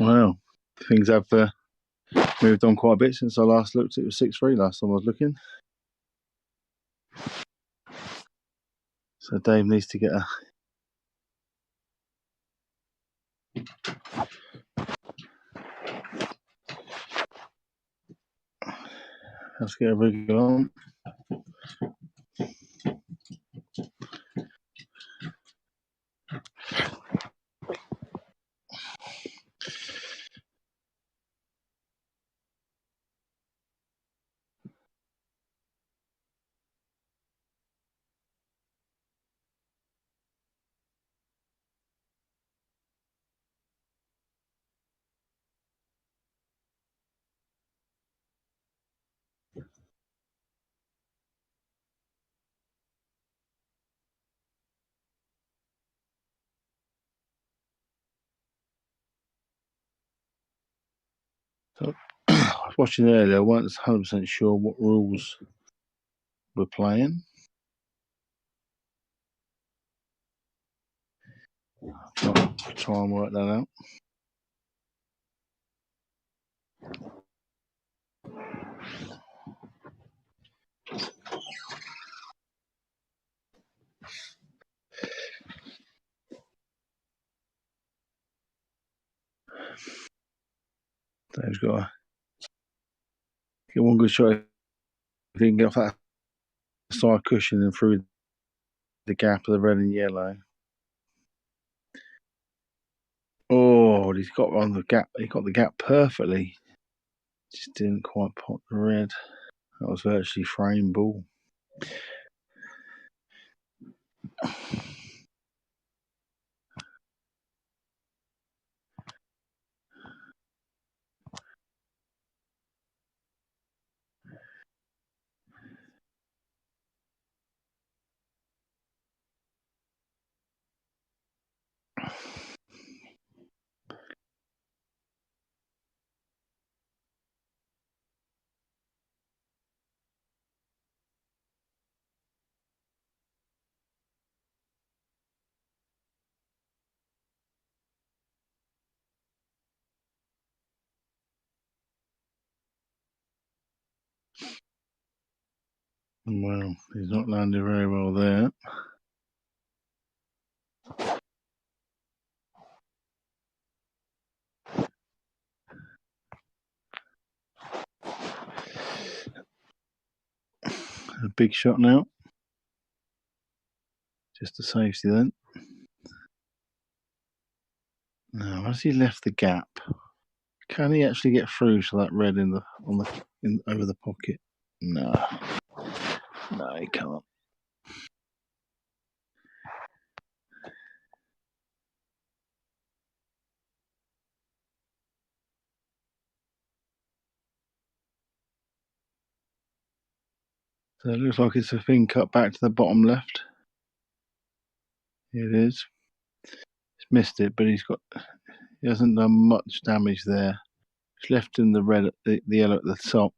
Wow, things have moved on quite a bit since I last looked. It was 6-3 last time I was looking. So Dave needs to get a... Let's get a wriggle on. So, I was watching earlier. I weren't 100% sure what rules we're playing. I'll try and work that out. Dave's got to get one good shot. If he can get off that side cushion and through the gap of the red and yellow. Oh, he's got on the gap. He got the gap perfectly. Just didn't quite pot the red. That was virtually frame ball. Well, he's not landed very well there. A big shot now. Just a safety then. Now, as he left the gap, can he actually get through to that red over the pocket? No, he can't. So it looks like it's a thin cut back to the bottom left. It is. He's missed it, but he hasn't done much damage there. He's left in the red, the yellow at the top.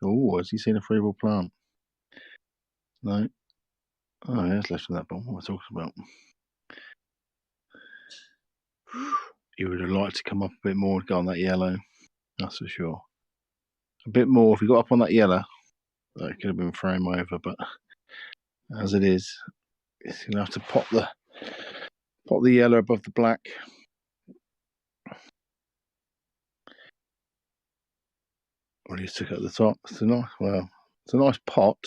Oh, has he seen a free ball plant? No. Oh, he has left in that ball. What am I talking about? He would have liked to come up a bit more and go on that yellow. That's for sure. A bit more. If he got up on that yellow, that could have been frame over. But as it is, he's going to have to pop the yellow above the black. Or he took it at the top. It's a nice pot,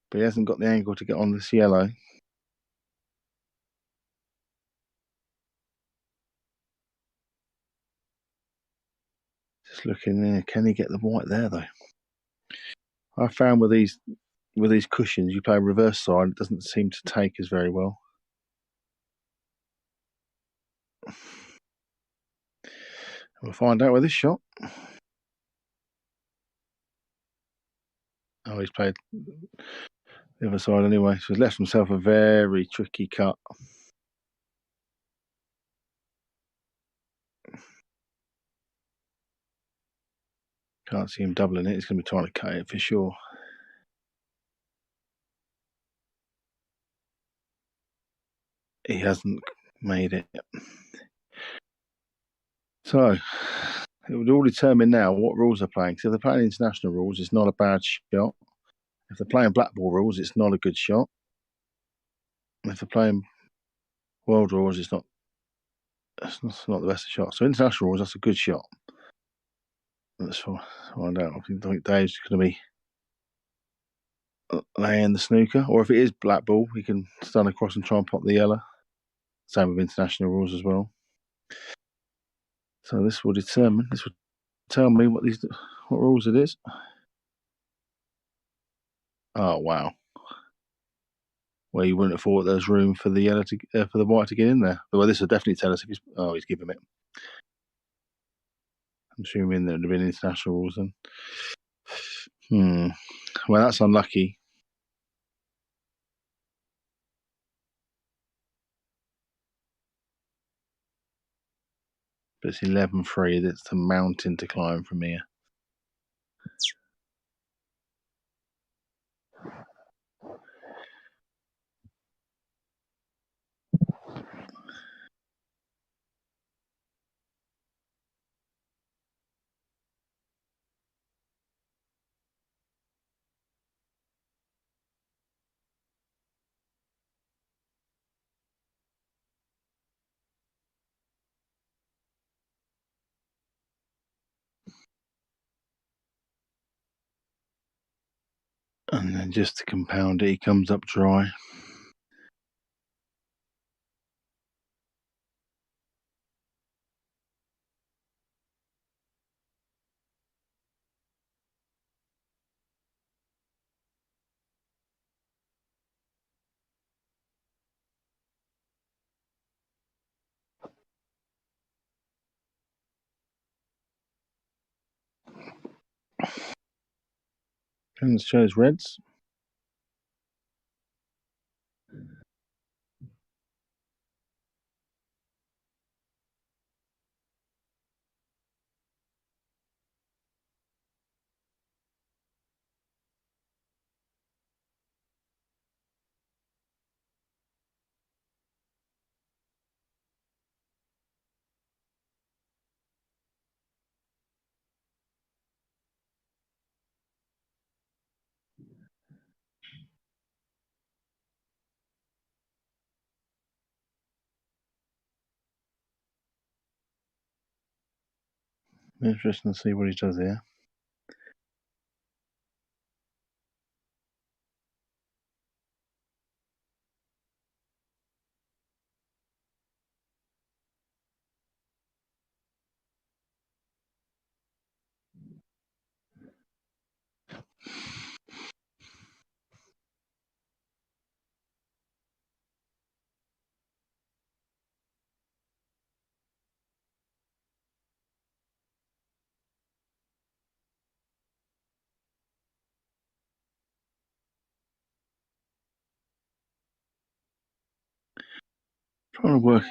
but he hasn't got the angle to get on this yellow. Just looking there, can he get the white there though? I found with these cushions, you play reverse side, it doesn't seem to take as very well. We'll find out with this shot. Oh, he's played the other side anyway, so he's left himself a very tricky cut. Can't see him doubling it. He's going to be trying to cut it for sure. He hasn't made it. So it would all determine now what rules they're playing. So if they're playing international rules, it's not a bad shot. If they're playing black ball rules, it's not a good shot. If they're playing world rules, it's not the best shot. So international rules, that's a good shot. Let's find out. I think Dave's going to be laying the snooker, or if it is black ball, he can stand across and try and pop the yellow. Same with international rules as well. So this will tell me what rules it is. Oh wow! Well, you wouldn't have thought there's room for the yellow for the white to get in there. Well, this will definitely tell us if he's giving it. I'm assuming there would have been international rules then. Well, that's unlucky. But it's 11-3. It's a mountain to climb from here. And then just to compound it, he comes up dry. And shows reds. Interesting to see what he does here. Trying to work.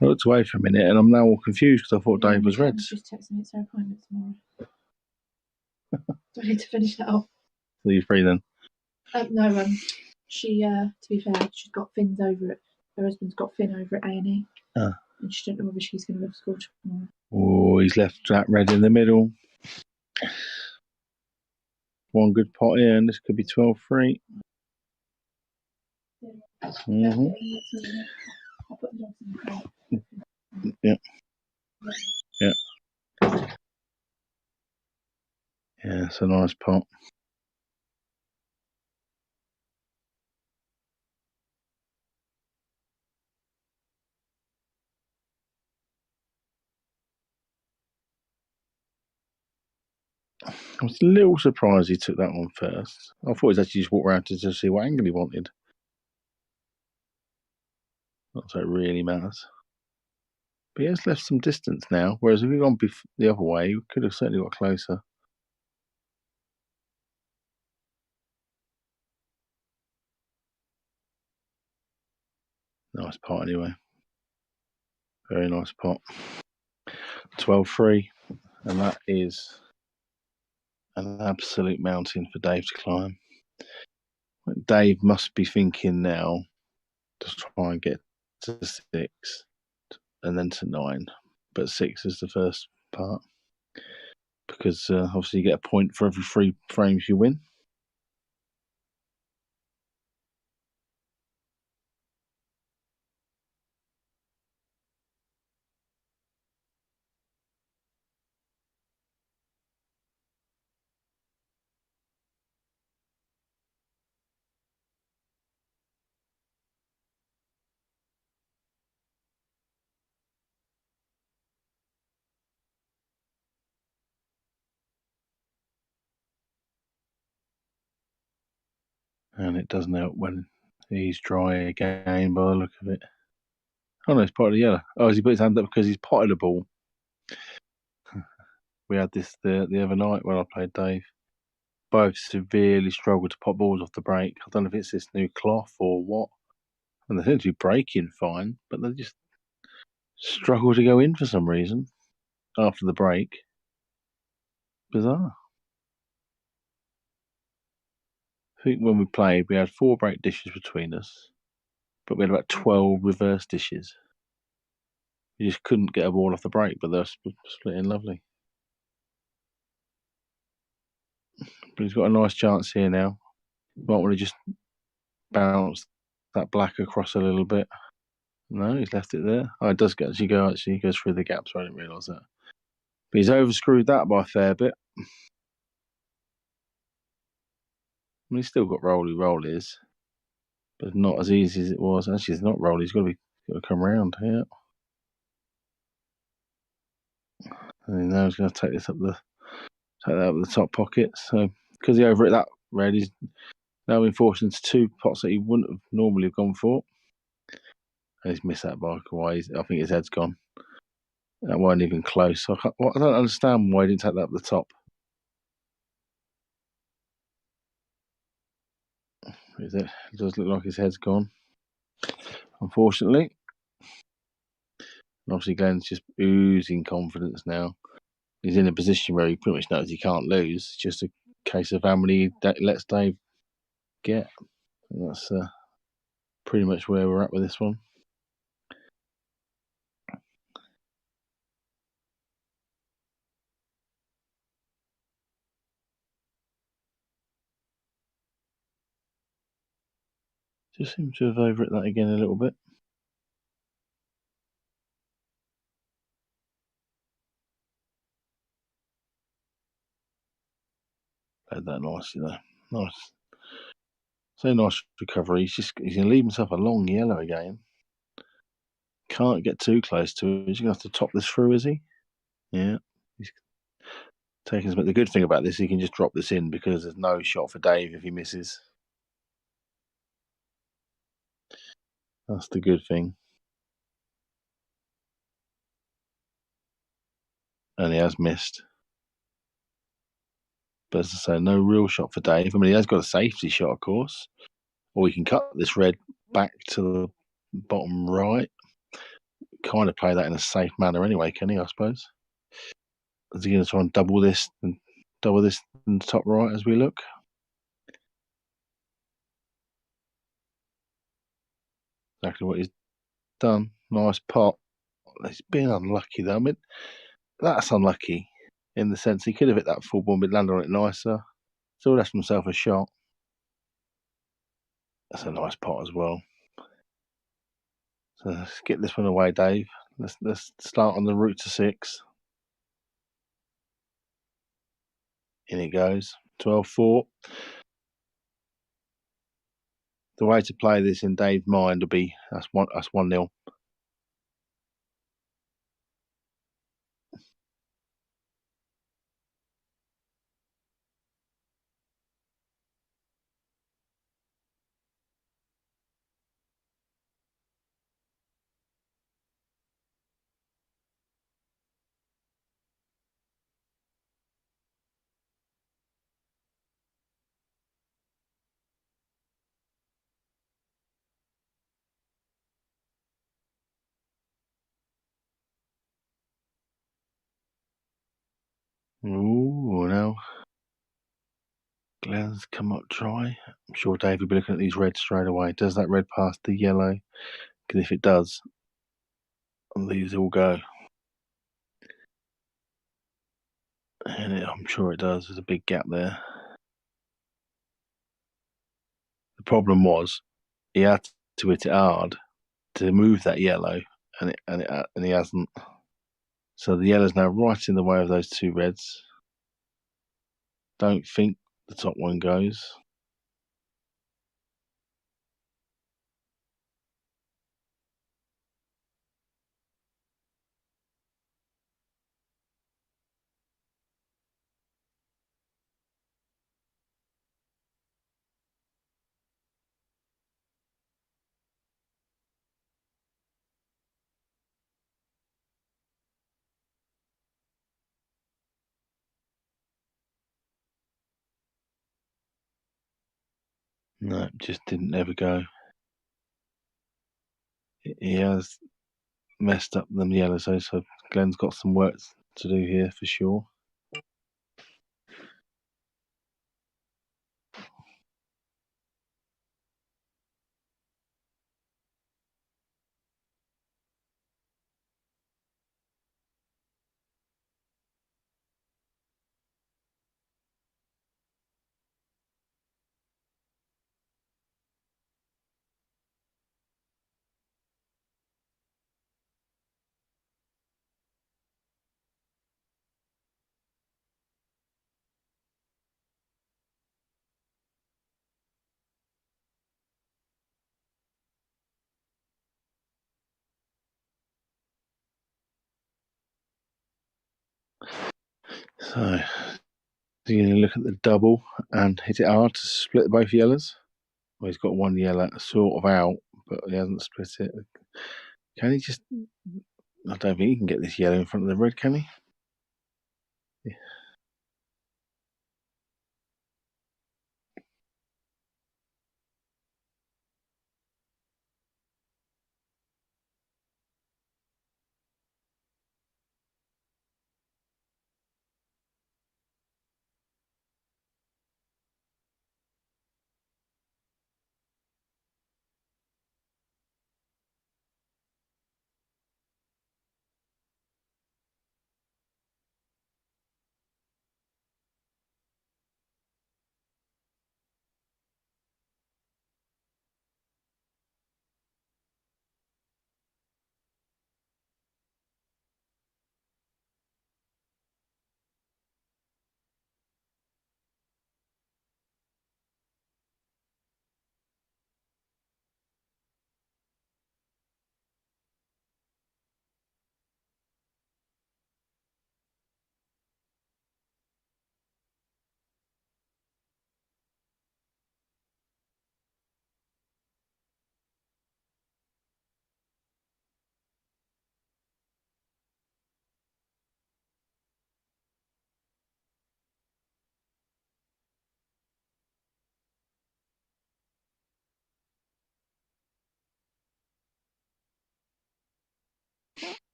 I looked away for a minute and I'm now all confused because I thought Dave was red. Just texting me, it's her appointment tomorrow. Do I need to finish that off? So you're free then? No, she, to be fair, she's got Finn's over it. Her husband's got Finn over at A&E. And she don't know whether she's going to go to school tomorrow. Oh, he's left that red in the middle. One good pot here, and this could be 12-3. Mm-hmm. Yeah. Yeah. Yeah, it's a nice pot. I was a little surprised he took that one first. I thought he'd actually just walk around to just see what angle he wanted. Not so it really matters. But he has left some distance now, whereas if he'd gone the other way, we could have certainly got closer. Nice pot anyway. Very nice pot. 12-3, and that is an absolute mountain for Dave to climb. Dave must be thinking now to try and get to 6 and then to 9, but 6 is the first part because obviously you get a point for every 3 frames you win. And it doesn't help when he's dry again by the look of it. Oh no, it's part of the yellow. Oh, has he put his hand up because he's potted a ball? We had this the other night when I played Dave. Both severely struggled to pop balls off the break. I don't know if it's this new cloth or what. And they seem to be breaking fine, but they just struggle to go in for some reason after the break. Bizarre. I think when we played, we had 4 break dishes between us, but we had about 12 reverse dishes. You just couldn't get a ball off the break, but they're splitting lovely. But he's got a nice chance here now. Might want to just bounce that black across a little bit. No, he's left it there. Oh, it does actually goes through the gap, so I didn't realise that. But he's overscrewed that by a fair bit. I mean, he's still got rollies, but not as easy as it was. Actually, it's not rolly. He's got to come around here. And now he's going to take that up the top pocket. So because he over it that red, he's now been forced into 2 pots that he wouldn't have normally gone for. And he's missed that by away. I think his head's gone. That wasn't even close. I don't understand why he didn't take that up the top. It does look like his head's gone, unfortunately. And obviously, Glenn's just oozing confidence now. He's in a position where he pretty much knows he can't lose. It's just a case of how many lets Dave get. And that's pretty much where we're at with this one. Just seem to have overhit that again a little bit. Played that nicely though. Nice. So nice recovery. He's going to leave himself a long yellow again. Can't get too close to it. He's going to have to top this through, is he? Yeah. He's taking. But the good thing about this, he can just drop this in because there's no shot for Dave if he misses. That's the good thing. And he has missed. But as I say, no real shot for Dave. I mean, he has got a safety shot, of course. Or we can cut this red back to the bottom right. Kind of play that in a safe manner anyway, can he, I suppose? Is he going to try and double this in the top right as we look? Exactly what he's done. Nice pot. He's been unlucky though. I mean, that's unlucky in the sense he could have hit that full ball but landed on it nicer. Still left himself a shot. That's a nice pot as well. So let's get this one away, Dave. Let's start on the route to 6. In it goes. 12-4. The way to play this in Dave's mind would be that's 1-0. Ooh, now Glenn's come up dry. I'm sure Dave will be looking at these reds straight away. Does that red pass the yellow? Because if it does, these all go. And I'm sure it does. There's a big gap there. The problem was he had to hit it hard to move that yellow, and he hasn't. So the yellow's now right in the way of those two reds. Don't think the top one goes. No, it just didn't ever go. He has messed up them yellows, so Glenn's got some work to do here for sure. So you're going to look at the double and hit it hard to split both yellows. Well, he's got one yellow sort of out, but he hasn't split it. Can he just... I don't think he can get this yellow in front of the red, can he? Yeah.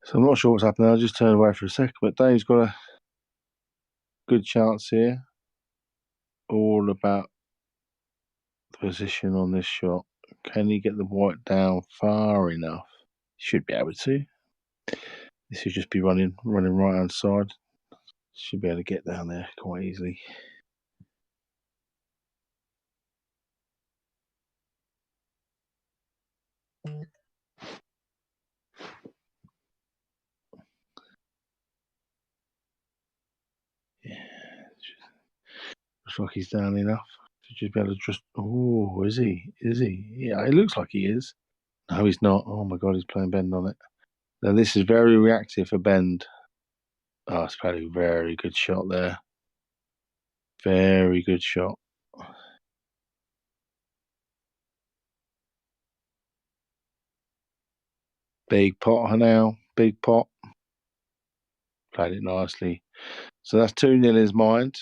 So I'm not sure what's happening. I'll just turn away for a second. But Dave's got a good chance here. All about the position on this shot. Can he get the white down far enough? Should be able to. This should just be running right hand side. Should be able to get down there quite easily. Yeah, looks like he's down enough to just be able to just. Oh, is he? Is he? Yeah, it looks like he is. No, he's not. Oh my God, he's playing bend on it. Now this is very reactive for bend. Oh, it's probably a very good shot there. Very good shot. Big pot now. Big pot. Played it nicely. So that's 2-0 in his mind.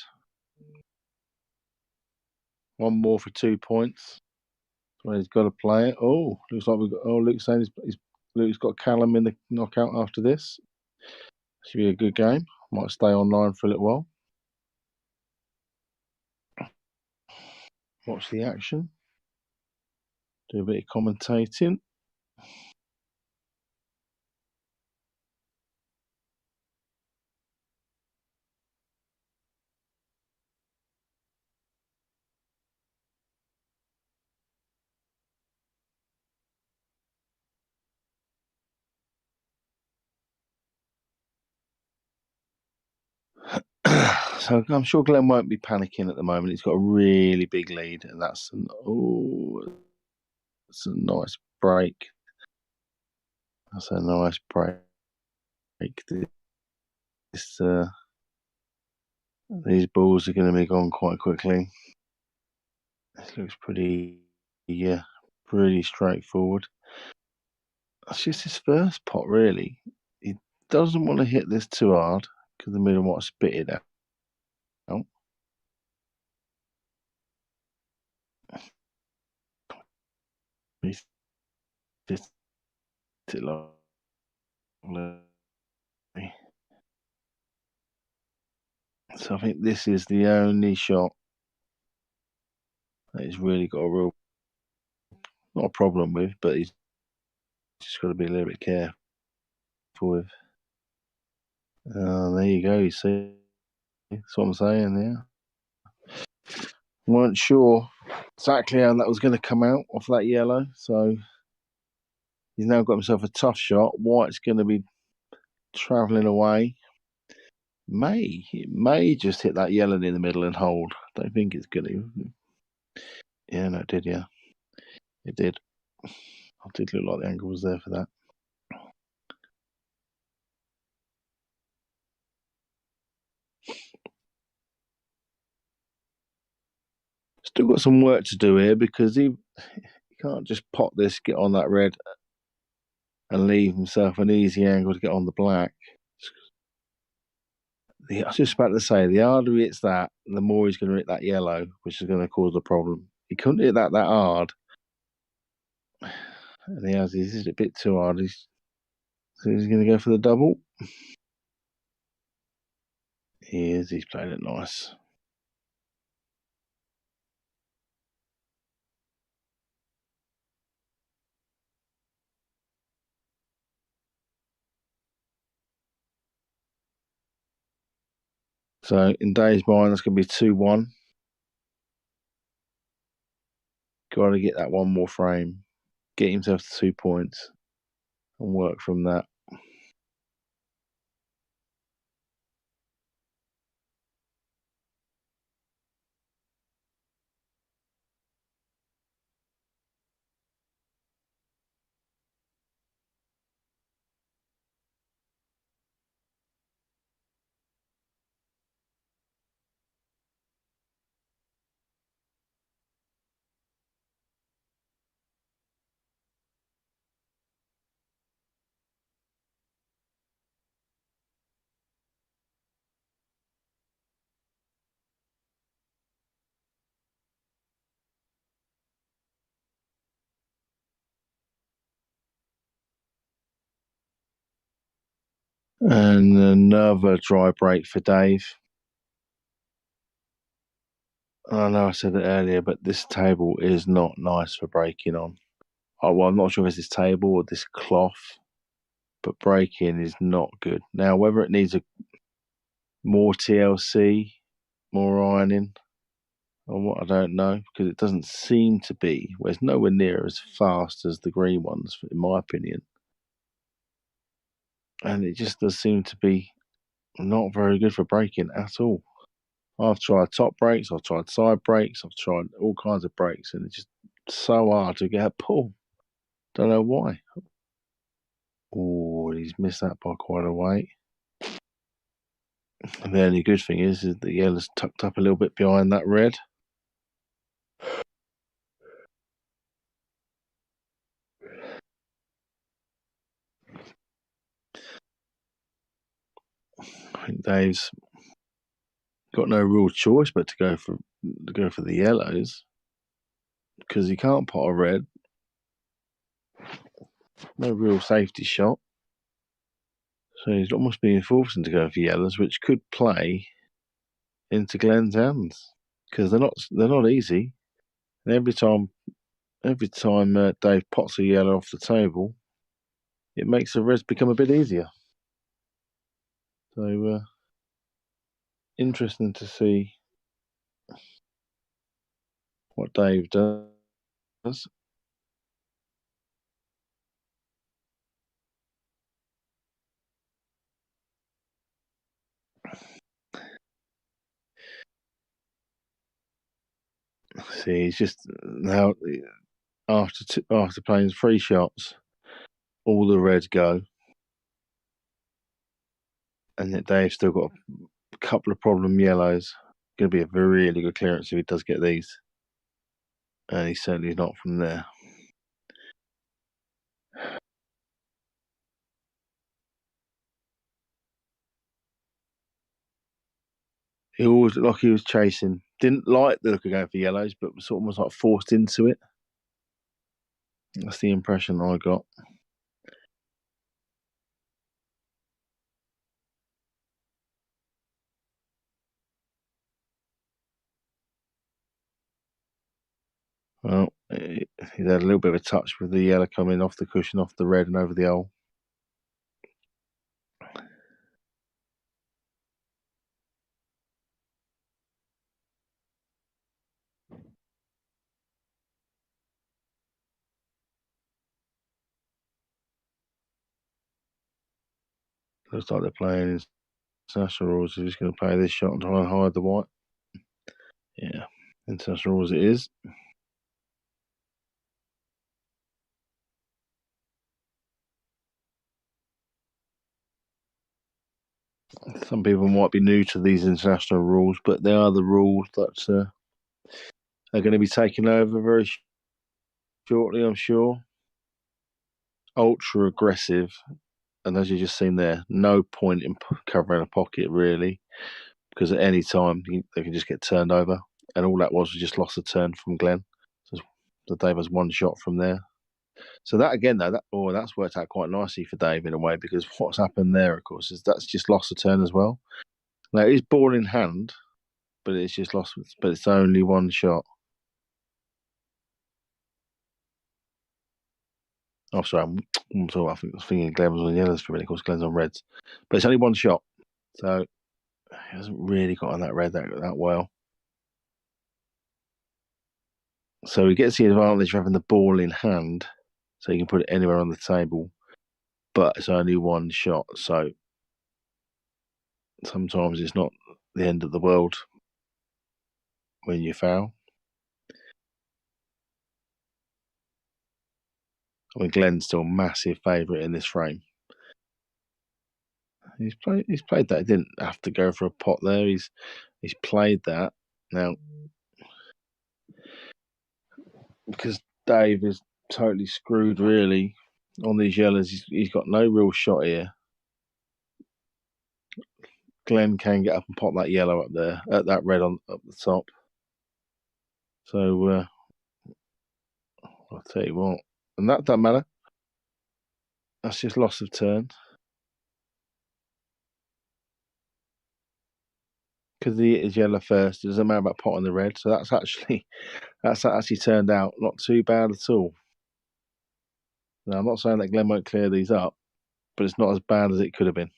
One more for 2 points. So he's got to play it. Oh, looks like we've got. Oh, Luke's saying Luke's got Callum in the knockout after this. Should be a good game. Might stay online for a little while. Watch the action. Do a bit of commentating. So I'm sure Glenn won't be panicking at the moment. He's got a really big lead, and that's it's a nice break. That's a nice break. These balls are going to be gone quite quickly. This looks pretty straightforward. That's just his first pot, really. He doesn't want to hit this too hard because the middle might spit it out. He's just it lovely. So I think this is the only shot that he's really got a real, not a problem with, but he's just got to be a little bit careful with. There you go, you see. That's what I'm saying there. Weren't sure exactly how that was going to come out off that yellow, so he's now got himself a tough shot. White's going to be travelling away. It may just hit that yellow in the middle and hold. Don't think it's going to. Yeah, no, it did, yeah. It did. It did look like the angle was there for that. Still got some work to do here because he can't just pot this, get on that red, and leave himself an easy angle to get on the black. I was just about to say, the harder he hits that, the more he's going to hit that yellow, which is going to cause a problem. He couldn't hit that hard. And he's hit it a bit too hard. So he's going to go for the double. He is. He's played it nice. So in Dave's mind, that's going to be 2-1. Got to get that one more frame, get himself to 2 points, and work from that. And another dry break for Dave. I know I said it earlier, but this table is not nice for breaking on. Oh, well, I'm not sure if it's this table or this cloth, but breaking is not good. Now, whether it needs more TLC, more ironing, or what, I don't know, because it doesn't seem to be. Well, it's nowhere near as fast as the green ones, in my opinion. And it just does seem to be not very good for breaking at all. I've tried top brakes, I've tried side brakes, I've tried all kinds of brakes, and it's just so hard to get a pull. Don't know why. Oh, he's missed that by quite a way. And the only good thing is the yellow's tucked up a little bit behind that red. I think Dave's got no real choice but to go for the yellows because he can't pot a red. No real safety shot. So he's almost being forced to go for yellows, which could play into Glenn's hands because they're not easy. And every time Dave pots a yellow off the table, it makes the reds become a bit easier. So interesting to see what Dave does. See, he's just now after playing 3 shots, all the reds go, and yet Dave's still got a couple of problem yellows. Going to be a very really good clearance if he does get these, and he's certainly not from there. He always looked like he was chasing. Didn't like the look of going for yellows, but was almost like forced into it. That's the impression I got. Well, he's had a little bit of a touch with the yellow coming off the cushion, off the red and over the hole. Looks like they're playing international rules. They're just going to play this shot and try and hide the white. Yeah, international rules it is. Some people might be new to these international rules, but they are the rules that are going to be taken over very shortly, I'm sure. Ultra aggressive, and as you just seen there, no point in covering a pocket really, because at any time they can just get turned over, and all that was just lost a turn from Glenn. So Dave has 1 shot from there. So that again, though, that's worked out quite nicely for Dave in a way, because what's happened there, of course, is that's just lost a turn as well. Now it is ball in hand, but it's just lost. But it's only 1 shot. Oh, sorry, I'm sorry. I was thinking Glenn was on yellows for a minute. Of course, Glenn's on reds, but it's only 1 shot, so he hasn't really got on that red that well. So he gets the advantage of having the ball in hand, so he can put it anywhere on the table. But it's only 1 shot, so sometimes it's not the end of the world when you foul. I mean, Glenn's still a massive favourite in this frame. He's played that. He didn't have to go for a pot there. He's played that. Now, because Dave is totally screwed really on these yellows, he's got no real shot here. Glenn can get up and pop that yellow up there, at that red up the top. So I'll tell you what, and that doesn't matter. That's just loss of turn. because he is yellow first. It doesn't matter about pot on the red. So that's actually turned out not too bad at all. Now, I'm not saying that Glenn won't clear these up, but it's not as bad as it could have been.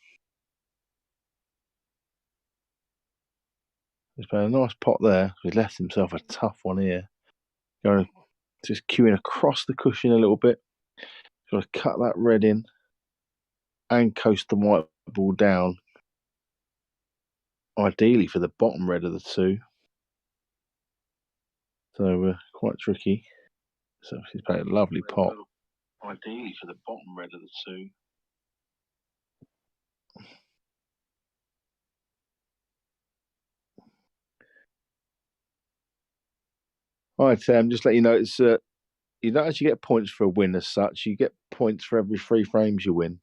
He's played a nice pot there. He's left himself a tough one here. Going just queuing across the cushion a little bit. Got to cut that red in and coast the white ball down. Ideally for the bottom red of the two. So quite tricky. So he's played a lovely pot. Ideally for the bottom red of the two. All right, Sam, just let you know, it's you don't actually get points for a win as such. You get points for every 3 frames you win.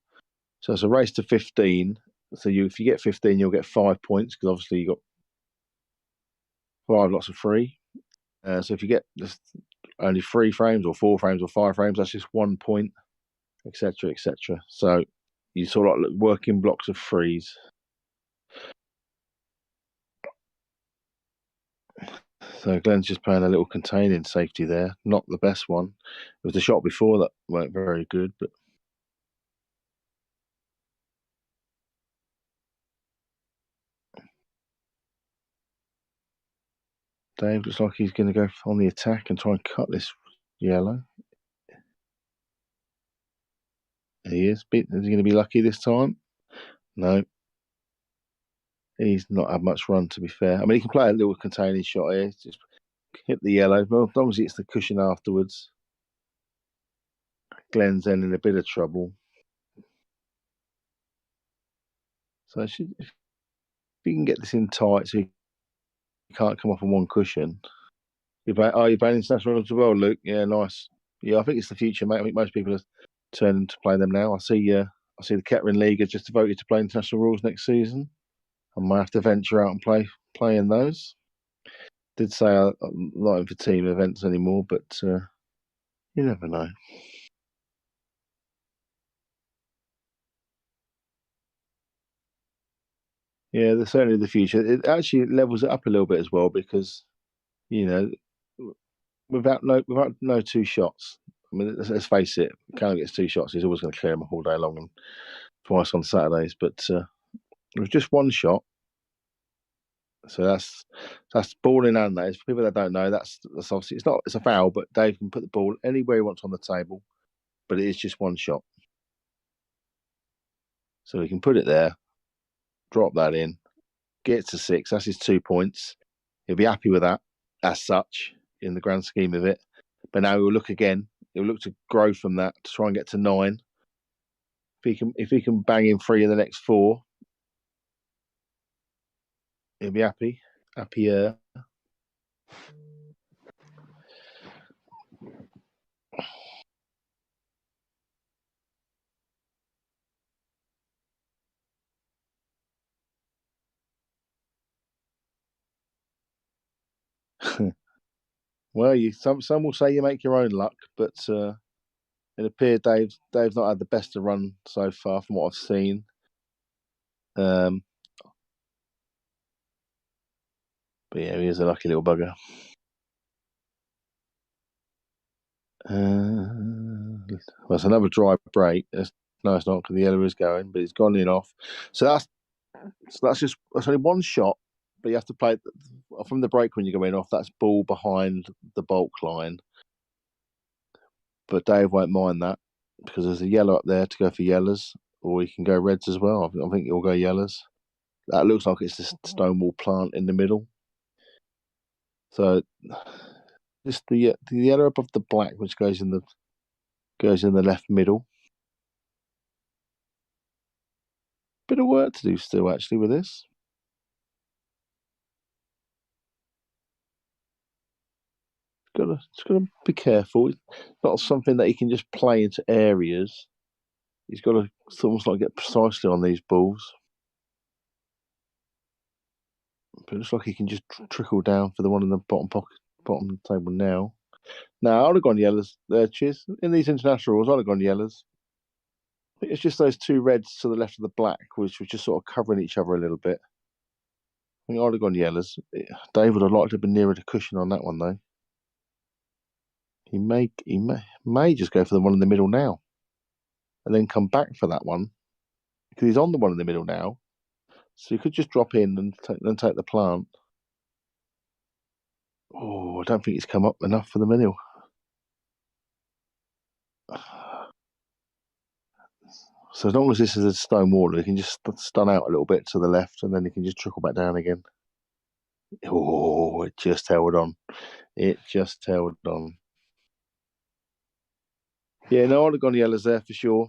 So it's a race to 15. So if you get 15, you'll get 5 points because obviously you got 5 lots of free. So if you get just only 3 frames or 4 frames or 5 frames, that's just 1 point, etc., etc. So you sort of like work in blocks of threes. So Glenn's just playing a little containing safety there. Not the best one. It was the shot before that weren't very good, but Dave looks like he's going to go on the attack and try and cut this yellow. He is. Is he going to be lucky this time? No. He's not had much run, to be fair. I mean, he can play a little containing shot here. Just hit the yellow. Well, as long as it's the cushion afterwards. Glenn's then in a bit of trouble. So if he can get this in tight so he can't come off on one cushion. You're playing international as well, Luke? Yeah, nice. Yeah, I think it's the future, mate. I think most people are turning to play them now. I see the Kettering League are just devoted to play international rules next season. I might have to venture out and play in those. Did say I'm not in for team events anymore, but you never know. Yeah, there's certainly the future. It actually levels it up a little bit as well because, without no 2 shots. I mean, let's face it, Callum gets 2 shots, he's always going to clear them all day long and twice on Saturdays. But it was just 1 shot. So that's ball in hand. That is, for people that don't know, that's obviously it's a foul, but Dave can put the ball anywhere he wants on the table, but it is just 1 shot. So he can put it there, drop that in, get to 6. That's his 2 points. He'll be happy with that as such in the grand scheme of it. But now he'll look again. He'll look to grow from that to try and get to 9. If he can bang in 3 of the next 4, he'll be happier. Well, some will say you make your own luck, but it appeared Dave's not had the best of run so far from what I've seen. But yeah, he is a lucky little bugger. Well, it's another dry break. No, it's not because the yellow is going, but it's gone in off. So that's only 1 shot, but you have to play from the break when you're going off. That's ball behind the bulk line. But Dave won't mind that because there's a yellow up there to go for yellows, or he can go reds as well. I think he'll go yellows. That looks like it's the stonewall plant in the middle. So just the yellow above the black, which goes in the left middle. Bit of work to do still, actually, with this. It's got to be careful. It's not something that he can just play into areas. He's got to almost like get precisely on these balls. But it looks like he can just trickle down for the one in the bottom of the table now. Now, I'd have gone yellows there, Chiz. In these international rules, I'd have gone yellows. I think it's just those 2 reds to the left of the black, which was just sort of covering each other a little bit. I think I'd have gone yellows. Dave would have liked to have been nearer the cushion on that one, though. He may just go for the one in the middle now, and then come back for that one because he's on the one in the middle now. So he could just drop in and take the plant. Oh, I don't think he's come up enough for the middle. So as long as this is a stone wall, he can just stun out a little bit to the left, and then he can just trickle back down again. Oh, it just held on. It just held on. Yeah, no, I'd have gone yellows there for sure.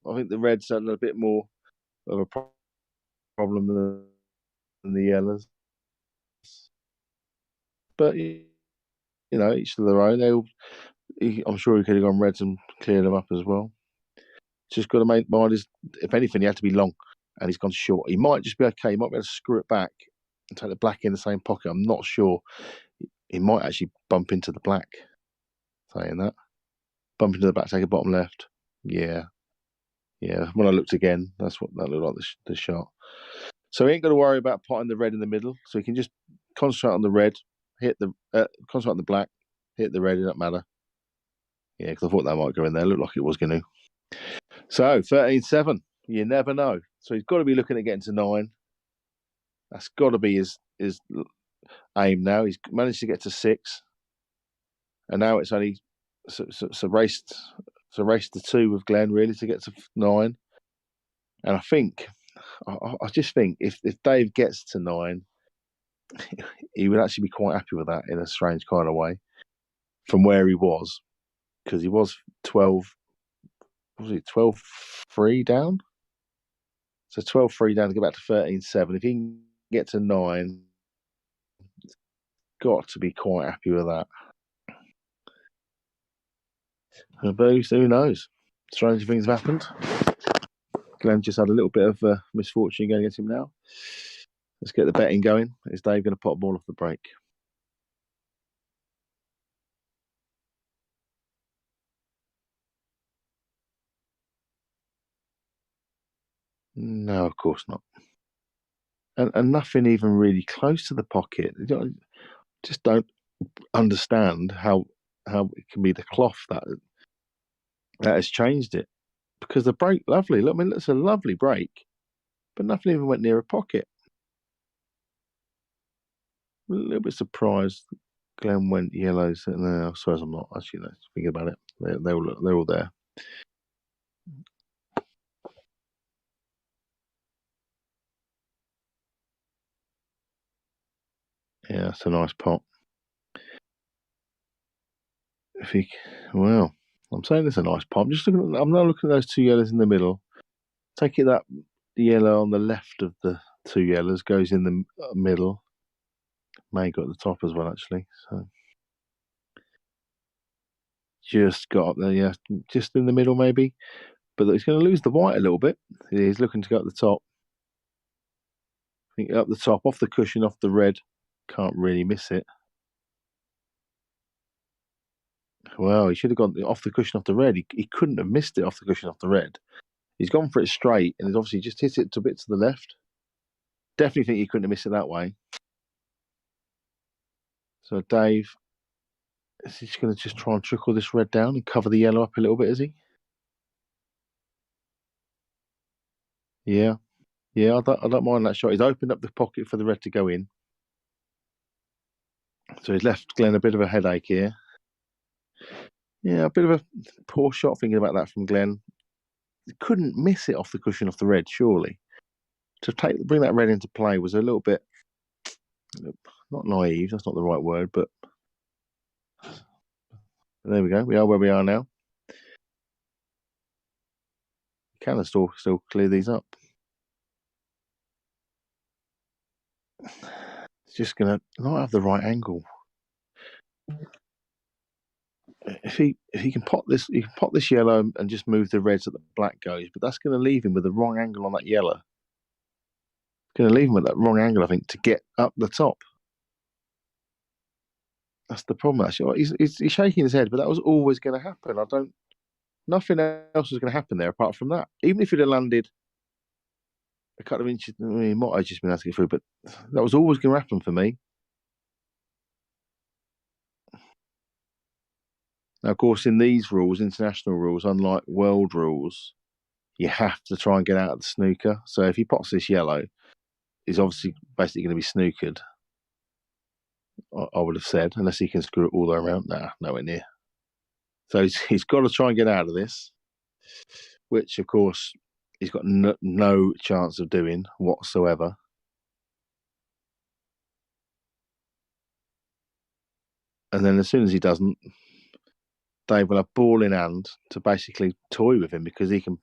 I think the reds had a bit more of a problem than the yellows. But, you know, each to their own. I'm sure he could have gone reds and cleared them up as well. Just got to make mind is, if anything, he had to be long, and he's gone short. He might just be okay. He might be able to screw it back and take the black in the same pocket. I'm not sure. He might actually bump into the black. Saying that, bump into the black, take a bottom left. Yeah. When I looked again, that's what that looked like. The shot. So he ain't got to worry about potting the red in the middle. So he can just concentrate on the red, concentrate on the black, hit the red. It doesn't matter. Yeah, because I thought that might go in there. It looked like it was going to. So 13-7. You never know. So he's got to be looking at getting to 9. That's got to be his aim now. He's managed to get to 6, and now it's only race to 2 with Glenn really to get to 9. And I just think if Dave gets to 9, he would actually be quite happy with that in a strange kind of way from where he was, because he was 12. Was he 12-3 down? So 12-3 down to get back to 13-7. If he can get to 9, got to be quite happy with that. But who knows? Stranger things have happened. Glenn just had a little bit of misfortune going against him now. Let's get the betting going. Is Dave going to pop ball off the break? No, of course not. And nothing even really close to the pocket. Just don't understand how it can be the cloth that has changed it. Because the break, lovely. Look, I mean, it's a lovely break, but nothing even went near a pocket. A little bit surprised Glenn went yellows. No, I suppose I'm not. Actually, no, thinking about it. They're all there. Yeah, that's a nice pot. I'm saying it's a nice pot. I'm not looking at those 2 yellows in the middle. Take it that the yellow on the left of the 2 yellows goes in the middle. May got the top as well, actually. So just got up there, yeah, just in the middle maybe. But he's going to lose the white a little bit. He's looking to go up the top. I think up the top, off the cushion, off the red. Can't really miss it. Well, he should have gone off the cushion, off the red. He couldn't have missed it off the cushion, off the red. He's gone for it straight, and he's obviously just hit it a bit to the left. Definitely think he couldn't have missed it that way. So Dave, is he just going to try and trickle this red down and cover the yellow up a little bit, is he? Yeah. I don't mind that shot. He's opened up the pocket for the red to go in. So he's left Glenn a bit of a headache here. Yeah, a bit of a poor shot thinking about that from Glenn. He couldn't miss it off the cushion off the red, surely. To bring that red into play was a little bit, not naive, that's not the right word, but there we go. We are where we are now. Can still clear these up. It's just going to not have the right angle. If he can pot this, he can pot this yellow and just move the red so the black goes, but that's going to leave him with the wrong angle on that yellow. Going to leave him with that wrong angle, I think, to get up the top. That's the problem. Actually, he's shaking his head, but that was always going to happen. Nothing else was going to happen there apart from that. Even if he'd have landed a couple of inches. I mean, he might have just been able to get through, but that was always going to happen for me. Now, of course, in these rules, international rules, unlike world rules, you have to try and get out of the snooker. So if he pots this yellow, he's obviously basically going to be snookered. I would have said, unless he can screw it all the way around. Nah, nowhere near. So he's got to try and get out of this, which, of course, he's got no chance of doing whatsoever. And then as soon as he doesn't, Dave will have ball in hand to basically toy with him because he can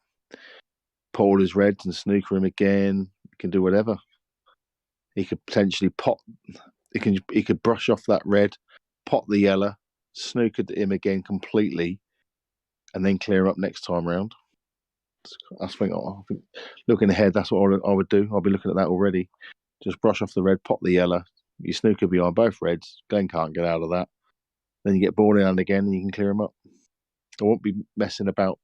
pull his reds and snooker him again. He can do whatever. He could potentially pot. He could brush off that red, pot the yellow, snooker him again completely, and then clear up next time round. I think looking ahead, that's what I would do. I'll be looking at that already. Just brush off the red, pot the yellow. You snooker behind both reds. Glenn can't get out of that. Then you get ball in hand again, and you can clear him up. I won't be messing about.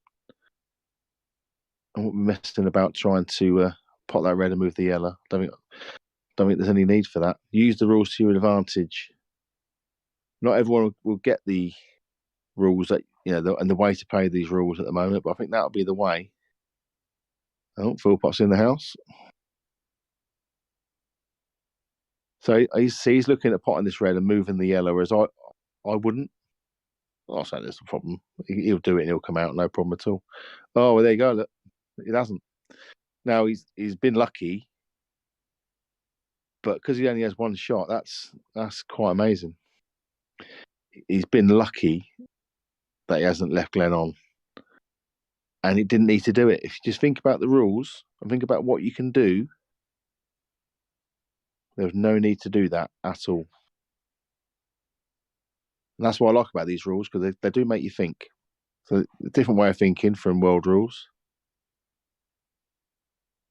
Trying to pot that red and move the yellow. Don't think there's any need for that. Use the rules to your advantage. Not everyone will get the rules that and the way to play these rules at the moment, but I think that'll be the way. Oh, Philpot's in the house. So he's looking at potting this red and moving the yellow, whereas I wouldn't. I'll say there's a problem. He'll do it and he'll come out, no problem at all. Oh, well, there you go. Look, it hasn't. Now he's been lucky, but because he only has one shot, that's quite amazing. He's been lucky that he hasn't left Glenn on, and he didn't need to do it. If you just think about the rules and think about what you can do, there's no need to do that at all. And that's what I like about these rules, because they do make you think. So a different way of thinking from world rules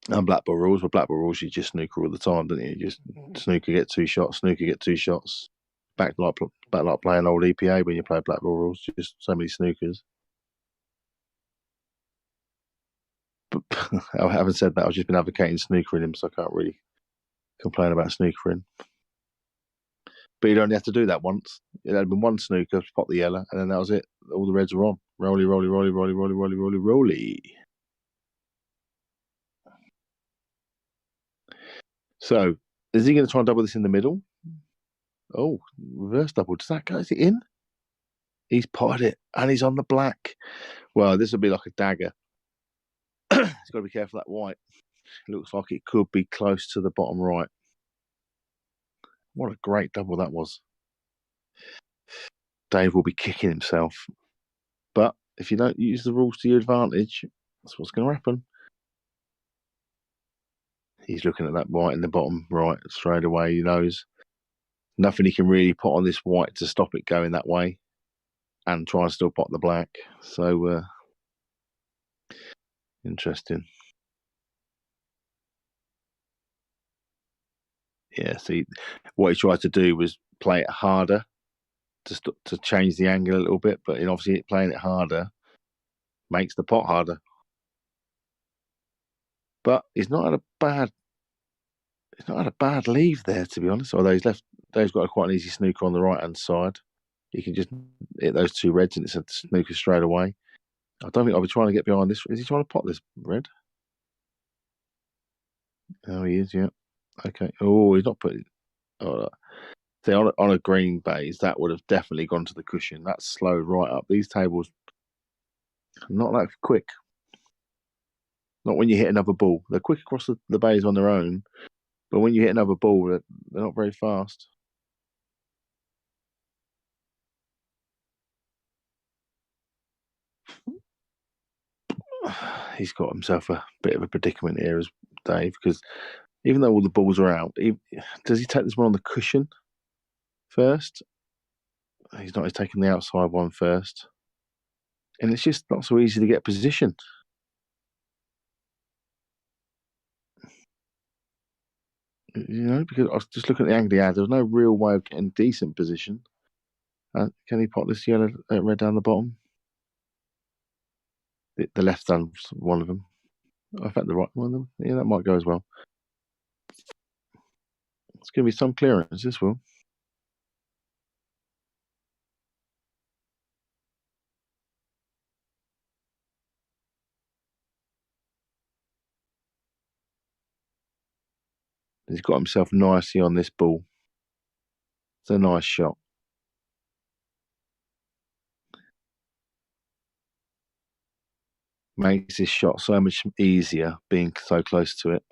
and black ball rules. With black ball rules, you just snooker all the time, don't you? You just snooker, get 2 shots, snooker, get 2 shots. Back like playing old EPA when you play black ball rules, just so many snookers. But having said that, I've just been advocating snookering him, so I can't really complain about snookering. But you'd only have to do that once. It had been one snooker, pot the yellow, and then that was it. All the reds were on. Rolly, rolly, rolly, rolly, rolly, rolly, rolly, rolly. So, is he going to try and double this in the middle? Oh, reverse double. Does that go? Is it in? He's potted it, and he's on the black. Well, this will be like a dagger. He's got to be careful of that white. It looks like it could be close to the bottom right. What a great double that was. Dave will be kicking himself. But if you don't use the rules to your advantage, that's what's going to happen. He's looking at that white in the bottom right straight away. He knows nothing he can really put on this white to stop it going that way, and try and still pot the black. So interesting. Yeah, see, what he tried to do was play it harder to change the angle a little bit, but obviously playing it harder makes the pot harder. But he's not had a bad leave there, to be honest. Although Dave's got quite an easy snooker on the right hand side. He can just hit those 2 reds and it's a snooker straight away. I don't think I'll be trying to get behind this. Is he trying to pot this red? Oh, he is, yeah. Okay. Oh, he's not putting. Oh, see, on a green base, that would have definitely gone to the cushion. That's slowed right up. These tables, not that quick. Not when you hit another ball. They're quick across the bays on their own, but when you hit another ball, they're not very fast. He's got himself a bit of a predicament here, as Dave, because even though all the balls are out, does he take this one on the cushion first? He's not. He's taking the outside one first, and it's just not so easy to get positioned. Because I was just looking at the angle he had. There was no real way of getting decent position. Can he pot this yellow red down the bottom? The left hand's one of them. I've had the right one. Yeah, that might go as well. It's going to be some clearance, this will. He's got himself nicely on this ball. It's a nice shot. Makes this shot so much easier being so close to it.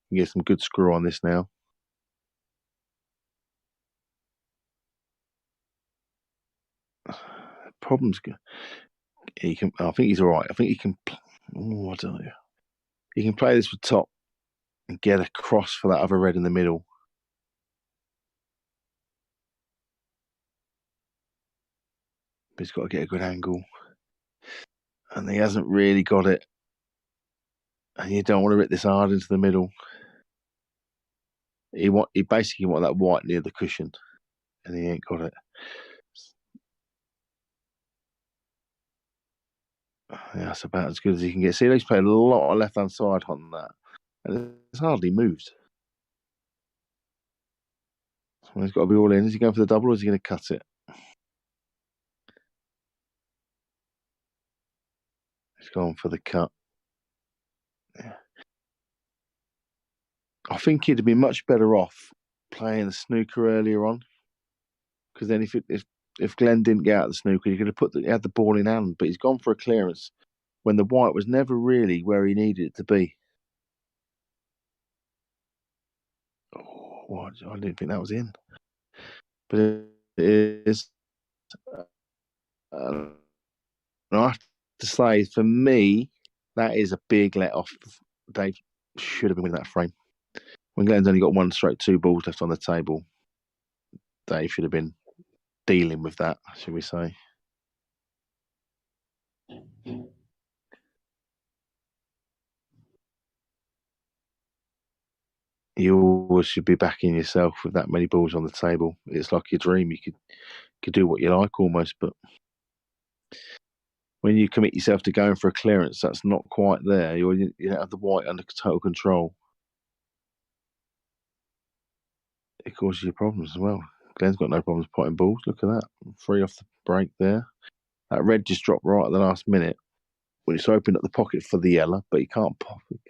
You get some good screw on this now. Problem's good. He can. I think he's all right. I think he can. Oh, I don't know. He can play this with top and get across for that other red in the middle. But he's got to get a good angle, and he hasn't really got it. And you don't want to hit this hard into the middle. He basically want that white near the cushion, and he ain't got it. Yeah, that's about as good as he can get. See, he's played a lot of left hand side on that, and it's hardly moved. So he's got to be all in. Is he going for the double, or is he going to cut it? He's going for the cut. Yeah. I think he'd be much better off playing the snooker earlier on, because then if Glenn didn't get out of the snooker, he could have he had the ball in hand, but he's gone for a clearance when the white was never really where he needed it to be. Oh, what? I didn't think that was in, but it is. I have to say, for me, that is a big let off. Dave should have been winning that frame. When Glenn's only got 1/2 balls left on the table, Dave should have been dealing with that, should we say. You always should be backing yourself with that many balls on the table. It's like your dream. You could do what you like almost, but when you commit yourself to going for a clearance, that's not quite there. You don't have the white under total control. It causes you problems as well. Glenn's got no problems potting balls. Look at that. 3 off the break there. That red just dropped right at the last minute when it's opened up the pocket for the yellow, but he can't pop it.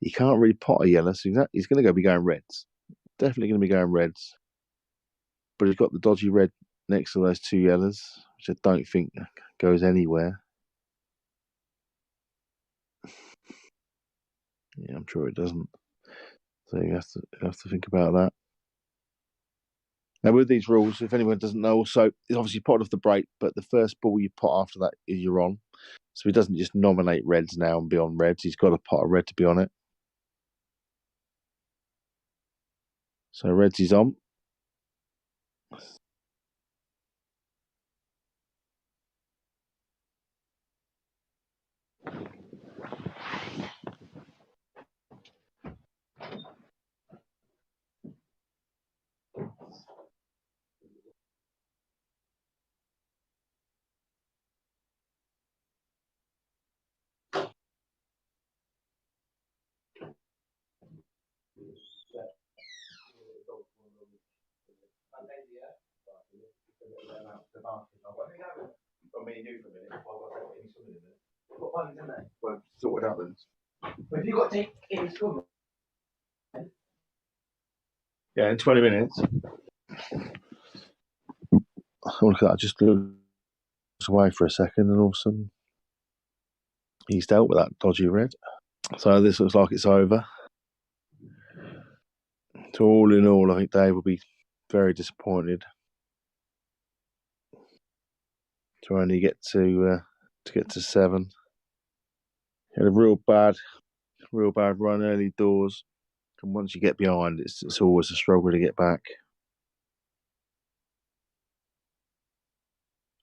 He can't really pot a yellow, so he's going to be going reds. Definitely going to be going reds. But he's got the dodgy red next to those 2 yellows, which I don't think goes anywhere. Yeah, I'm sure it doesn't. So you have to think about that. Now, with these rules, if anyone doesn't know, also, it's obviously pot off the break, but the first ball you pot after that is you're on. So he doesn't just nominate reds now and be on reds. He's got a pot of red to be on it. So reds is on. Well, sort it out then. Have you got to take in school? Yeah, in 20 minutes. Look at that, just looks away for a second, and all of a sudden he's dealt with that dodgy red. So this looks like it's over. So all in all, I think Dave will be very disappointed to only get to 7. He had a real bad run early doors, and once you get behind, it's always a struggle to get back.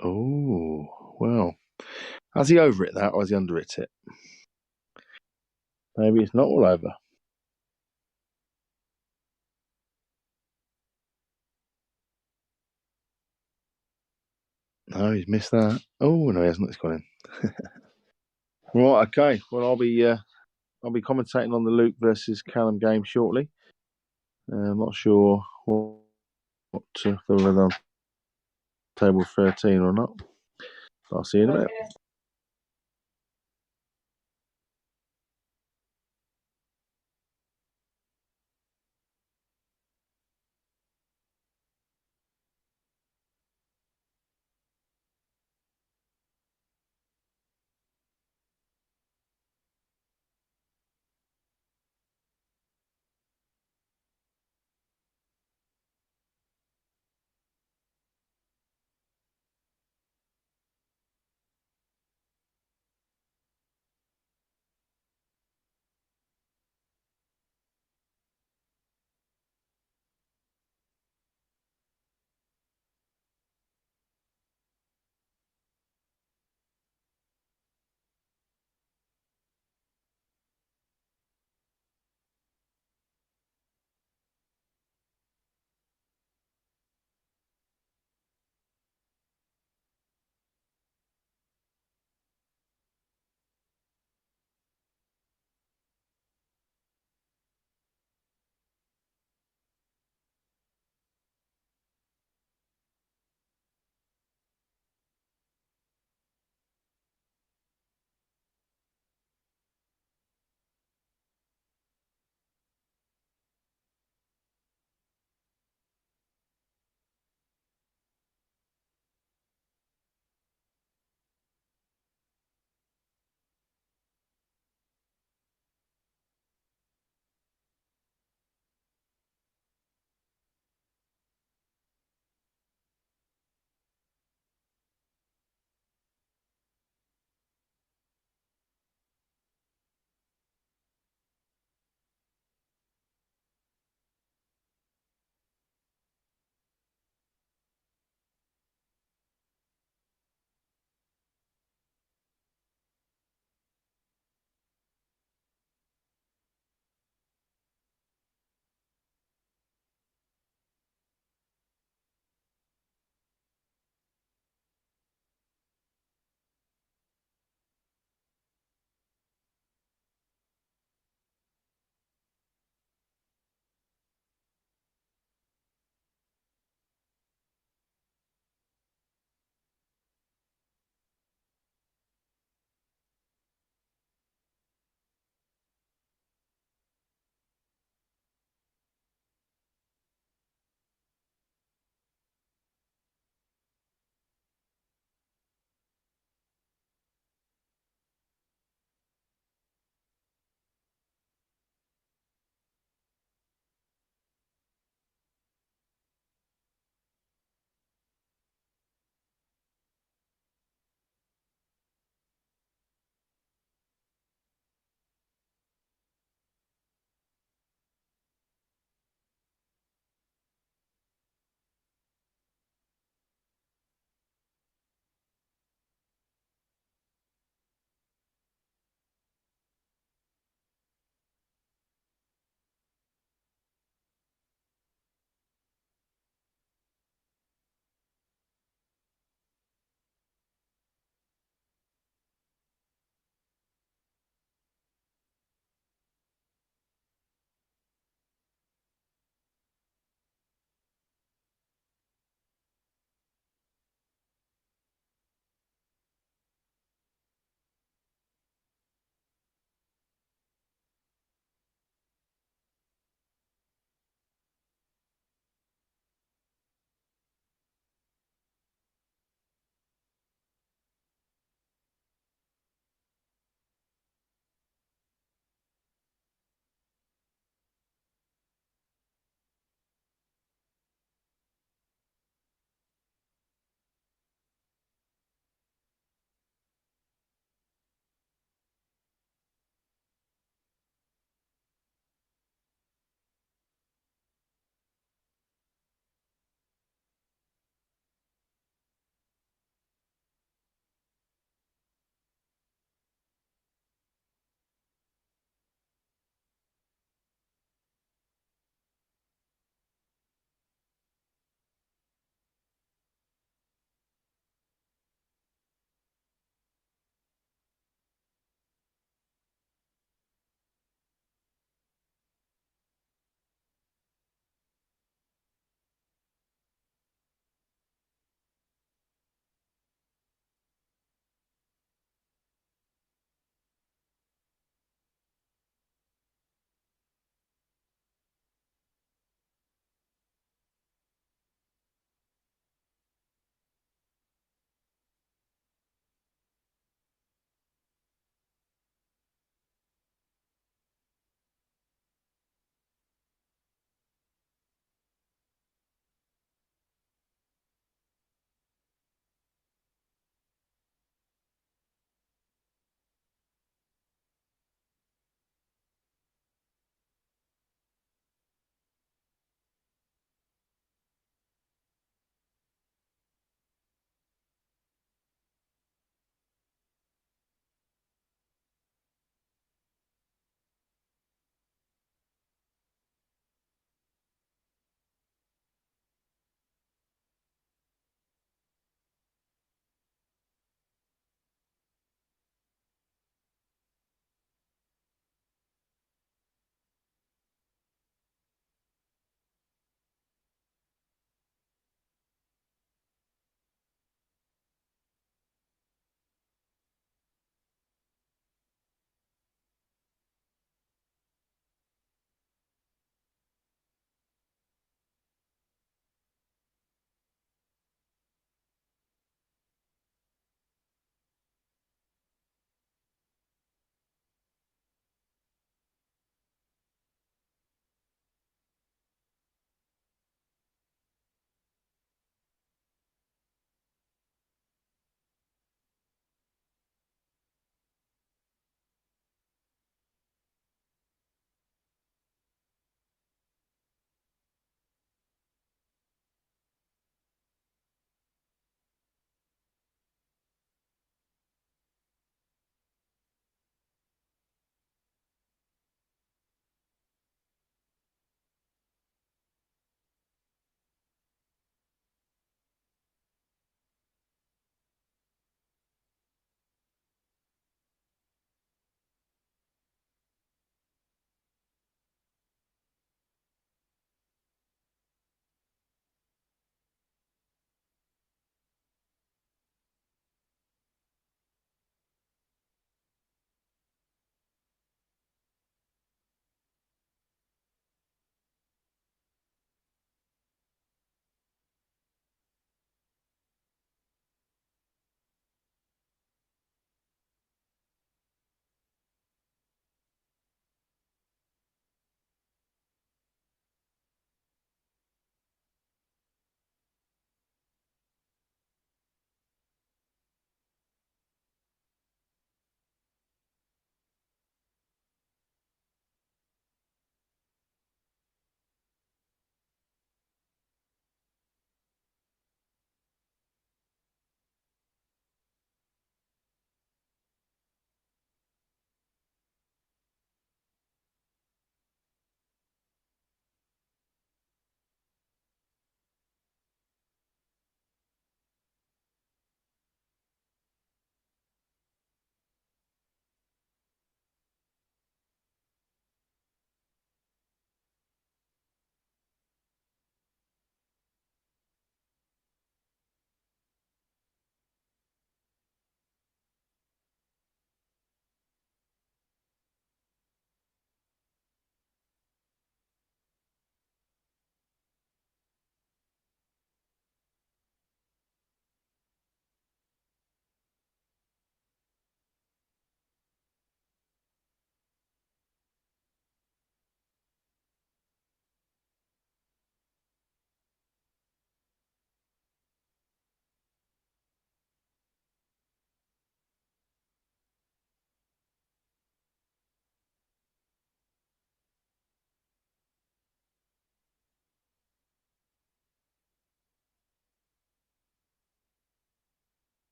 Oh well, has he over it that, or has he under it? Maybe it's not all over. No, he's missed that. Oh no, he hasn't. It's gone in. Right, okay. Well, I'll be I'll be commentating on the Luke versus Callum game shortly. I'm not sure what whether they're on table 13 or not. I'll see you in a minute.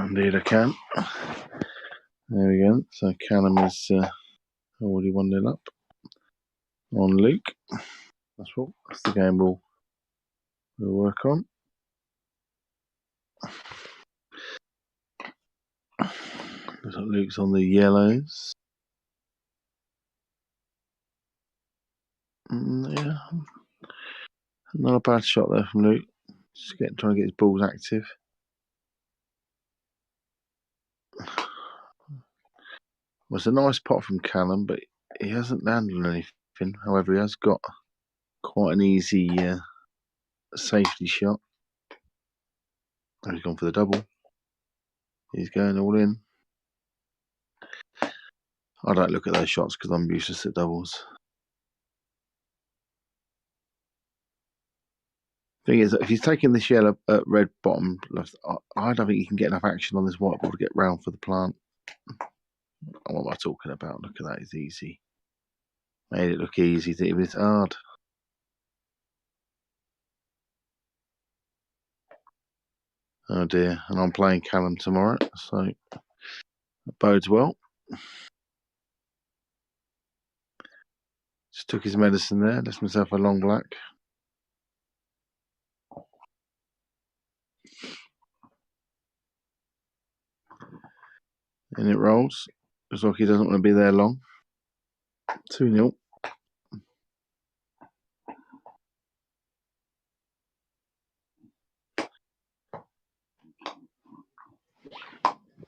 Indeed, I can. There we go. So Callum is already 1-0 up on Luke. That's the game we'll work on. Looks like Luke's on the yellows. Yeah, not a bad shot there from Luke. Just trying to get his balls active. Well, it's a nice pot from Callum, but he hasn't landed on anything. However, he has got quite an easy safety shot. Oh, he's gone for the double. He's going all in. I don't look at those shots because I'm useless at doubles. Thing is, if he's taking this yellow red bottom left, I don't think he can get enough action on this white ball to get round for the plant. What am I talking about? Look at that, it's easy. Made it look easy, it was hard. Oh dear, and I'm playing Callum tomorrow, so that bodes well. Just took his medicine there, left myself a long black. And it rolls. Looks like he doesn't want to be there long. 2-0.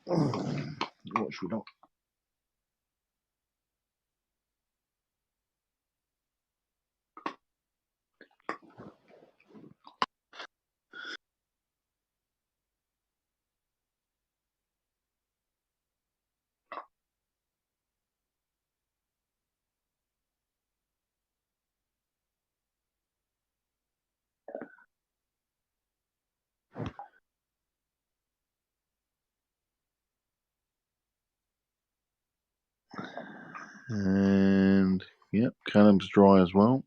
What should we not? And yep, Callum's dry as well.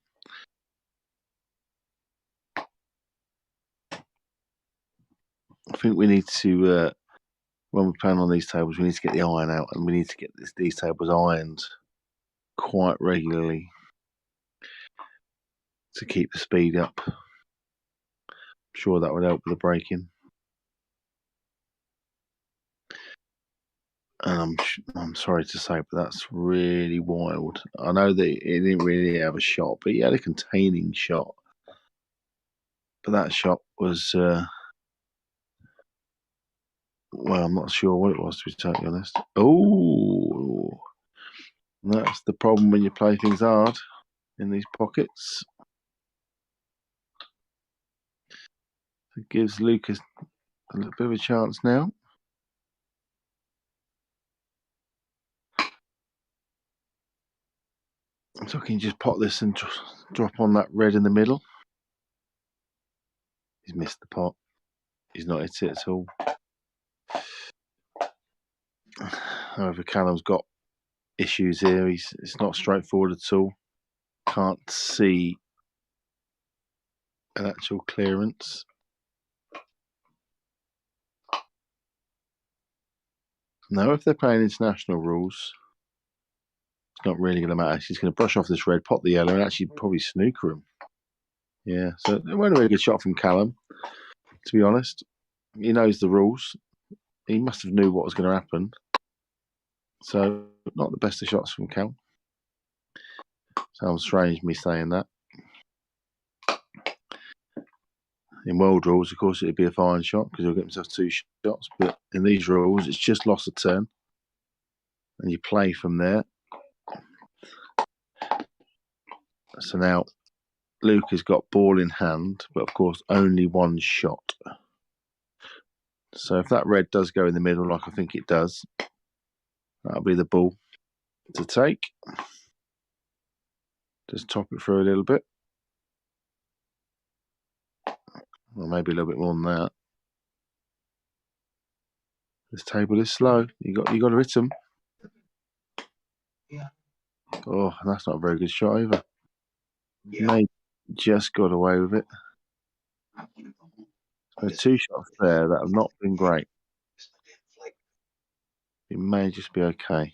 I think we need to, when we're playing on these tables, we need to get the iron out, and we need to get these tables ironed quite regularly to keep the speed up. I'm sure that would help with the braking. And I'm sorry to say, but that's really wild. I know that it didn't really have a shot, but he had a containing shot. But that shot was, well, I'm not sure what it was, to be totally honest. Oh, that's the problem when you play things hard in these pockets. It gives Lucas a little bit of a chance now. So I can just pot this and drop on that red in the middle. He's missed the pot. He's not hit it at all. However, Callum's got issues here. It's not straightforward at all. Can't see an actual clearance. Now, if they're playing international rules, it's not really going to matter. She's going to brush off this red, pot the yellow, and actually probably snooker him. Yeah, so it wasn't a really good shot from Callum, to be honest. He knows the rules. He must have knew what was going to happen. So, not the best of shots from Cal. Sounds strange me saying that. In world rules, of course, it'd be a fine shot because he'll get himself 2 shots. But in these rules, it's just lost a turn. And you play from there. So now Luke has got ball in hand, but of course, only 1 shot. So if that red does go in the middle, like I think it does, that'll be the ball to take. Just top it through a little bit. Or maybe a little bit more than that. This table is slow. You got to hit them. Yeah. Oh, that's not a very good shot either. Yeah. May just got away with it. So 2 shots there that have not been great. It may just be okay.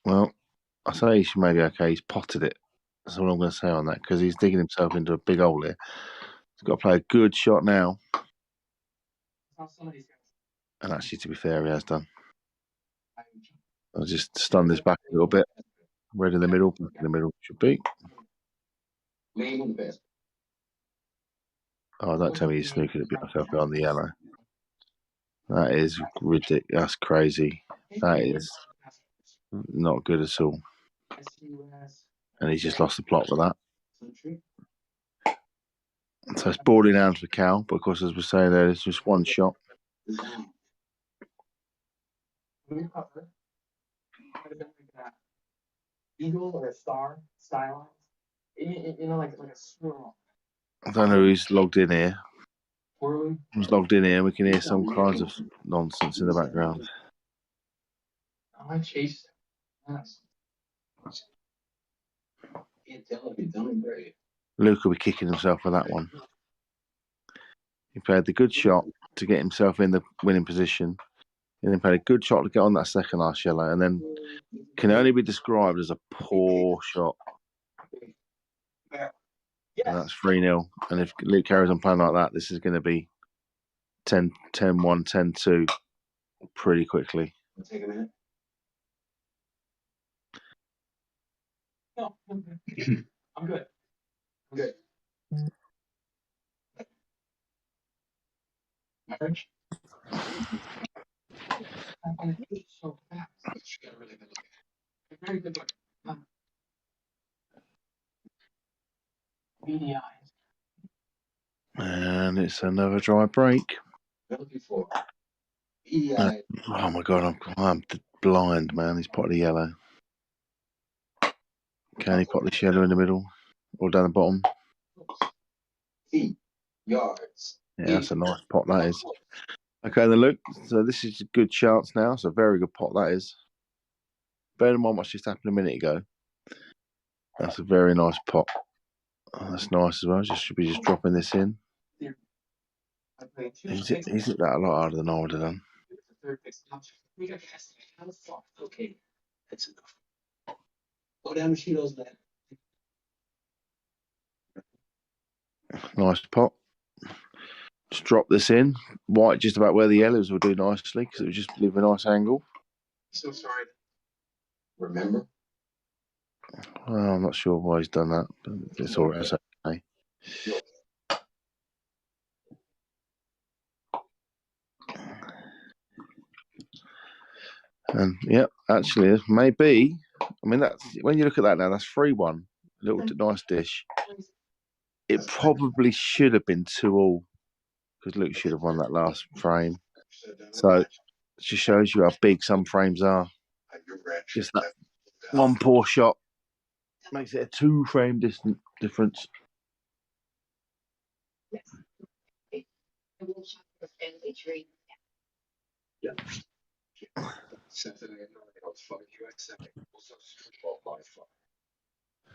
Well, I say he may be okay. He's potted it. That's all I'm going to say on that, because he's digging himself into a big hole here. He's got to play a good shot now. And actually, to be fair, he has done. I'll just stun this back a little bit. Red in the middle, black in the middle should be. Oh, don't tell me he's snookered it myself on the yellow. That is ridiculous. That's crazy. That is not good at all. And he's just lost the plot with that. So it's boarding down for Cal, but of course, as we say, there's just one shot. Eagle or a star stylized, like a swirl. I don't know who's logged in here. Who's logged in here? We can hear some kinds of nonsense in the background. I chased. Luke will be kicking himself for that one. He played the good shot to get himself in the winning position. And then played a good shot to get on that second last yellow, and then can only be described as a poor shot. And that's 3-0. And if Luke carries on playing like that, this is going to be 10-1, 10-2 pretty quickly. Take a minute. No, I'm good. I'm good. I'm good. Average. So fast. She got a really good look. Very good look. Beady eyes. And it's another dry break. Oh my god, I'm blind, man. He's potted a yellow. Can he pot this yellow in the middle or down the bottom? Feet, yards. Yeah, that's a nice pot, that is. Okay, then look. So this is a good chance now. It's a very good pot, that is. Bear in mind what's just happened a minute ago. That's a very nice pot. Oh, that's nice as well. Just should be just dropping this in. Is it that a lot harder than I would have done? Okay, that's enough. Go down to Cheetos, man. Nice pot. Just drop this in. White just about where the yellows will do nicely, because it would just leave a nice angle. So sorry. Remember? Well, I'm not sure why he's done that, but it's all right. It's okay. And yeah, actually, maybe. I mean, that's when you look at that now. That's 3-1. Little nice dish. It probably should have been 2-2 because Luke should have won that last frame. So it just shows you how big some frames are. Just that one poor shot makes it a 2-frame difference. Yeah.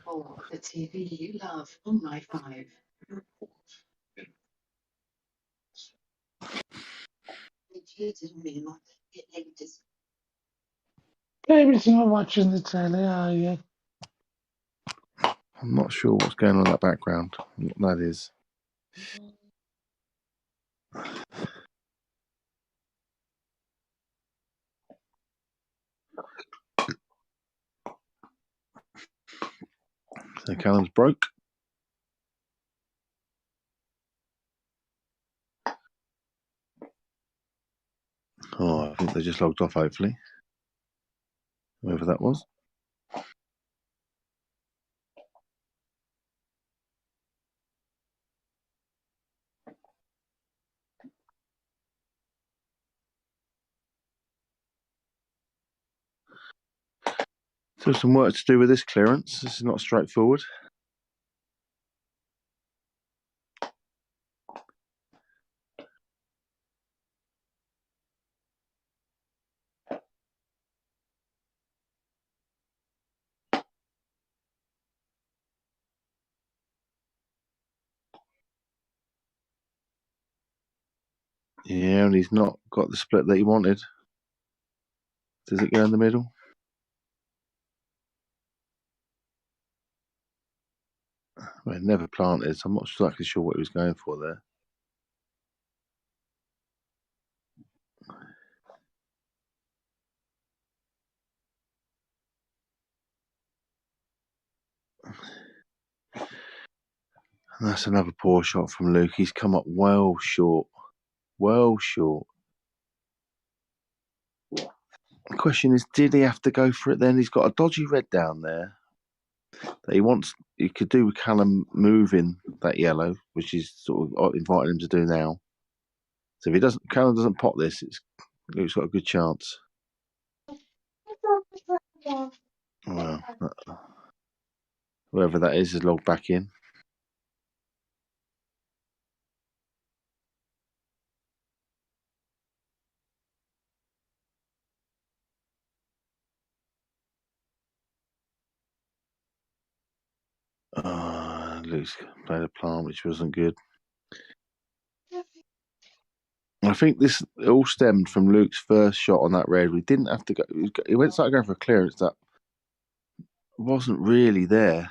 Oh, the TV you love on my 5. David's not watching the telly, are you? I'm not sure what's going on in that background. What that is. So Callum's broke. Oh, I think they just logged off, hopefully. Whoever that was. Still some work to do with this clearance. This is not straightforward. Yeah, and he's not got the split that he wanted. Does it go in the middle? Well, never planted, so I'm not exactly sure what he was going for there. And that's another poor shot from Luke. He's come up well short. Well short. The question is, did he have to go for it then? He's got a dodgy red down there that he wants. He could do with Callum moving that yellow, which he's sort of inviting him to do now. So if he doesn't, Callum doesn't pot this, Luke's got a good chance. Well, whoever that is logged back in. Luke's played a plant which wasn't good. I think this all stemmed from Luke's first shot on that red. We didn't have to go. He went started going for a clearance that wasn't really there.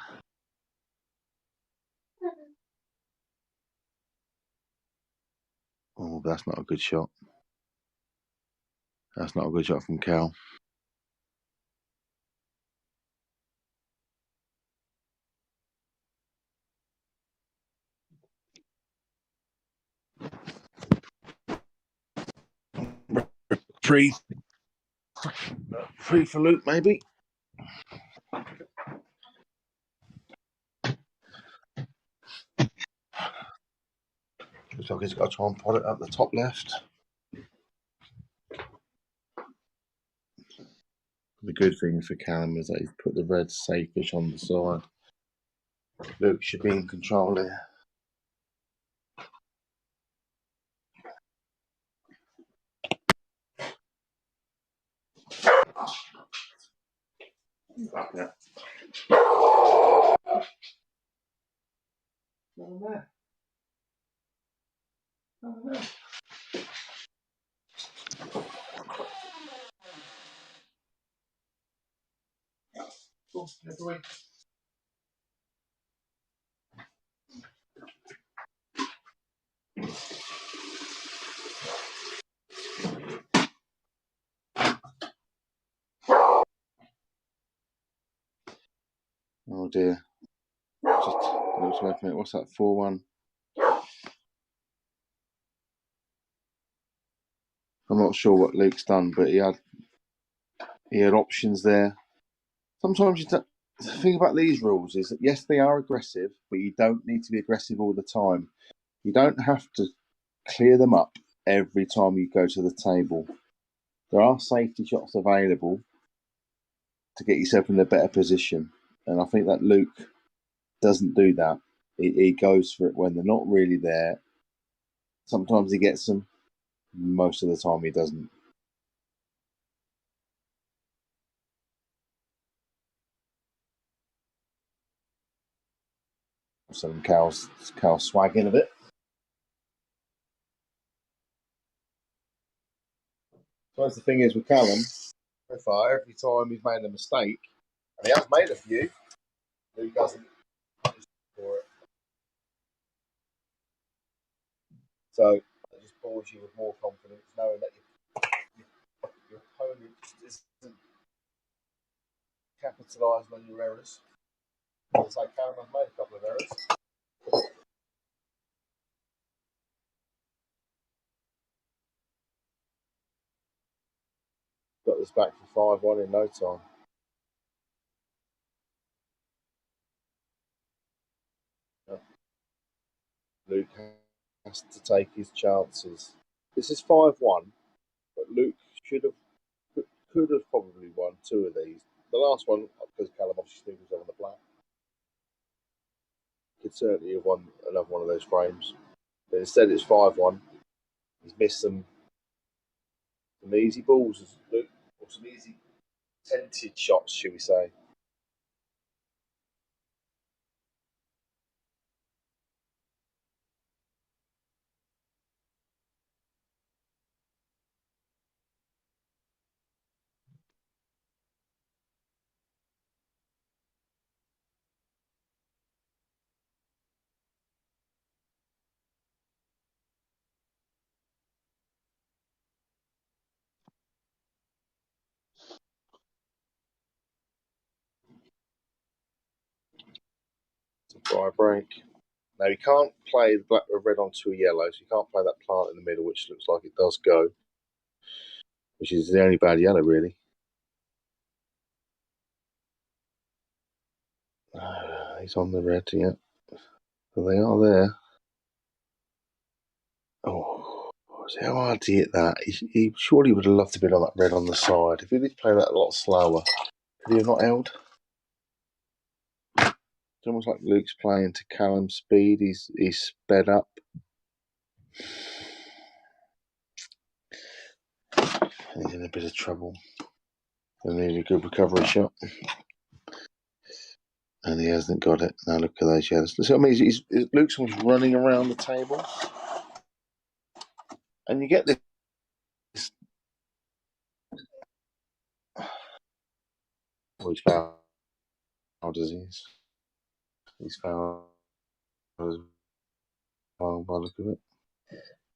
Oh, but that's not a good shot. That's not a good shot from Cal. Free for Luke, maybe. Looks like he's got to try and pot it up the top left. The good thing for Callum is that he's put the red safe-ish on the side. Luke should be in control here. Yeah. There. There. Oh dear. Just wait a minute. What's that? 4-1. I'm not sure what Luke's done, but he had options there. Sometimes the thing about these rules is that yes, they are aggressive, but you don't need to be aggressive all the time. You don't have to clear them up every time you go to the table. There are safety shots available to get yourself in a better position, and I think that Luke doesn't do that. He goes for it when they're not really there. Sometimes he gets them. Most of the time, he doesn't. So Cal's swagging a bit. So the thing is with Callum, so far, every time he's made a mistake, and he has made a few, he doesn't for it. So it just balls you with more confidence, knowing that your opponent isn't capitalising on your errors. It's like Callum has made a couple of errors. Got this back for 5-1 in no time. Luke has to take his chances. This is 5-1, but Luke could have probably won two of these. The last one, because Callum obviously was on the black, could certainly have won another one of those frames. But instead, it's 5-1. He's missed some easy balls, Luke, or some easy tented shots, should we say. by a break. Now you can't play the black with red onto a yellow, so you can't play that plant in the middle, which looks like it does go, which is the only bad yellow really. He's on the red, yeah. So they are there. Oh, see how hard to hit that. He surely would have loved to be on that red on the side. If he did play that a lot slower, could he have not held? It's almost like Luke's playing to Callum's speed. He's sped up. He's in a bit of trouble. He'll need a good recovery shot. And he hasn't got it. Now look at those yellows. See what I mean? Luke's almost running around the table. And you get this. Oh, he's fouled. How does he? He's fouled as well by the look of it.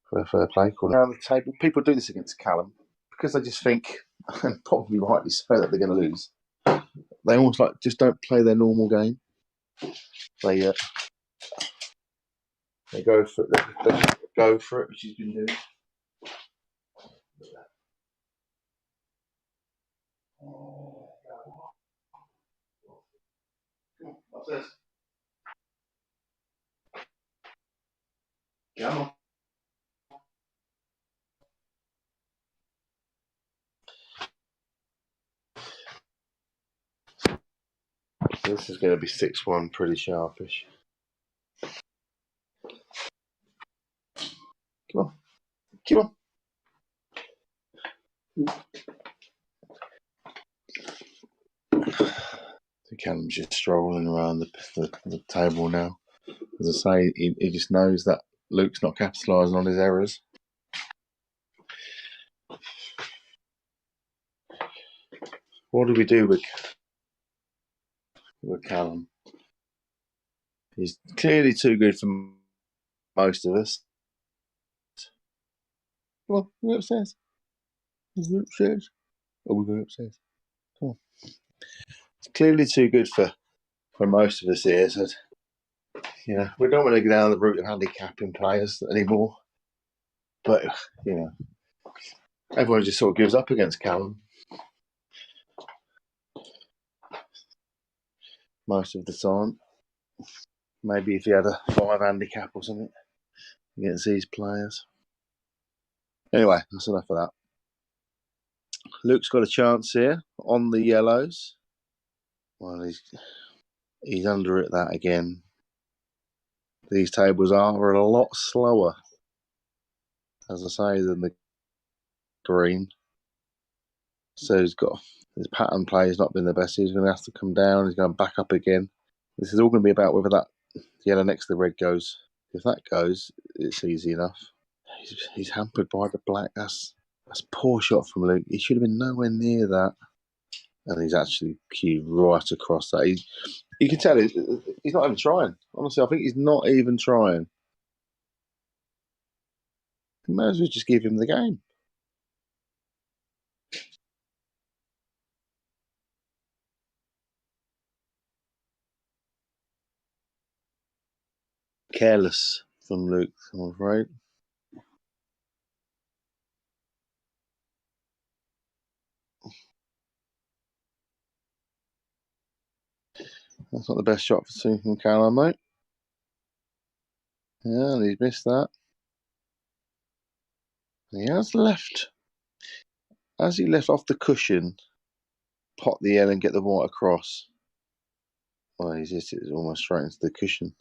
For a fair play. Around the table. People do this against Callum because they just think, and probably rightly so, that they're going to lose. They almost like just don't play their normal game. They go for it. They go for it, which he's been doing. What's this? Come on. This is going to be 6-1, pretty sharpish. Come on. Come on. So Callum's just strolling around the table now. As I say, he just knows that Luke's not capitalising on his errors. What do we do with Callum? He's clearly too good for most of us. Come on, we're upstairs. We're upstairs. Oh, we're going upstairs. Come on. It's clearly too good for most of us here. So, you know, we don't want to go down the route of handicapping players anymore. But, you know, everyone just sort of gives up against Callum most of the time. Maybe if he had a 5 handicap or something against these players. Anyway, that's enough of that. Luke's got a chance here on the yellows. Well, he's under it that again. These tables are a lot slower, as I say, than the green. So his pattern play has not been the best. He's going to have to come down. He's going back up again. This is all going to be about whether that yellow next to the red goes. If that goes, it's easy enough. He's hampered by the black. That's poor shot from Luke. He should have been nowhere near that. And he's actually cued right across that. You can tell he's not even trying. Honestly, I think he's not even trying. You may as well just give him the game. Careless from Luke, I'm afraid. That's not the best shot from Callum, mate. Yeah, and he's missed that. He has left. As he left off the cushion, pot the L and get the white across. Well, he's just almost straight into the cushion.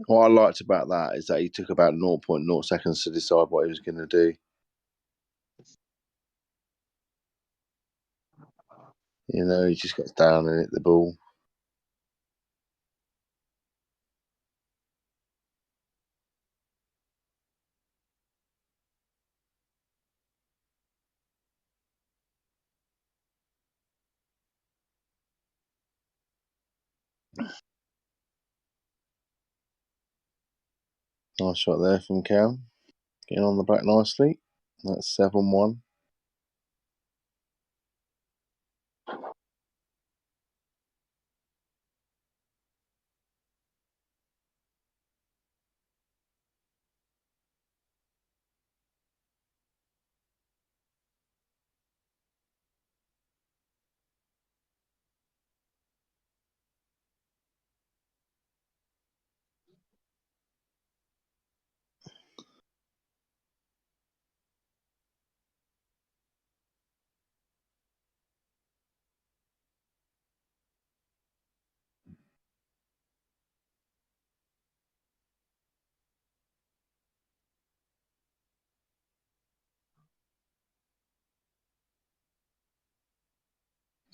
What I liked about that is that he took about 0.0 seconds to decide what he was going to do. You know, he just gets down and hit the ball. Nice shot there from Cal. Getting on the back nicely. That's 7-1.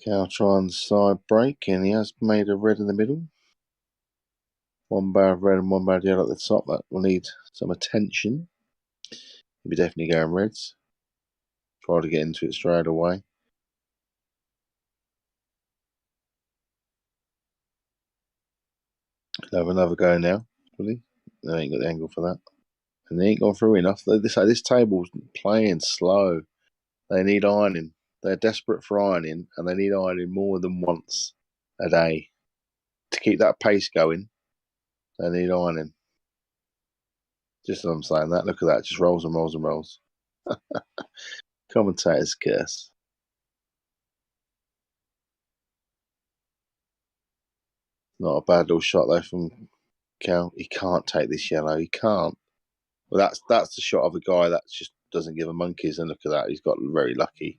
Cal trying the side break, and he has made a red in the middle. One bar of red and one bar of yellow at the top. That will need some attention. He'll be definitely going reds. Try to get into it straight away. He'll have another go now, will he? They ain't got the angle for that. And they ain't gone through enough. This table's playing slow. They need ironing. They're desperate for ironing, and they need ironing more than once a day. To keep that pace going, they need ironing. Just as I'm saying that, look at that. Just rolls and rolls and rolls. Commentator's curse. Not a bad little shot though from Cal. He can't take this yellow. He can't. Well, that's the shot of a guy that just doesn't give a monkeys. And look at that. He's got very lucky.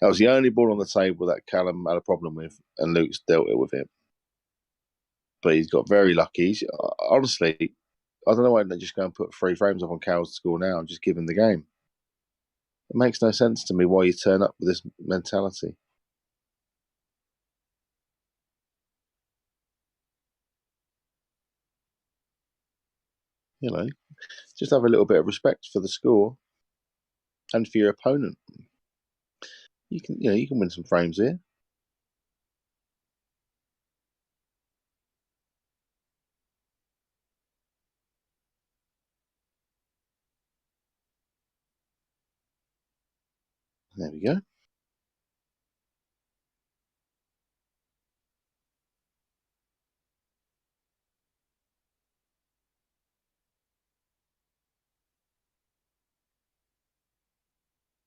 That was the only ball on the table that Callum had a problem with, and Luke's dealt it with him. But he's got very lucky. Honestly, I don't know why they just go and put 3 frames up on Cal's score now and just give him the game. It makes no sense to me why you turn up with this mentality. You know, just have a little bit of respect for the score and for your opponent. You can win some frames here. There we go.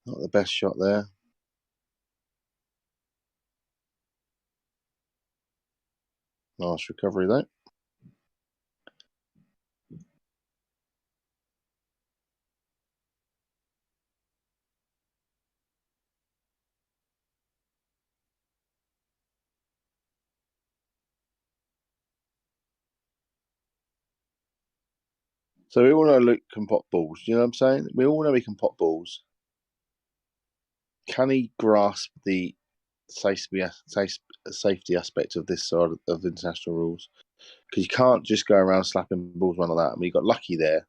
Not the best shot there. Nice recovery though. So we all know Luke can pop balls. You know what I'm saying? We all know he can pop balls. Can he grasp the safety aspect of this side of international rules? Because you can't just go around slapping balls around like that. I mean, he got lucky there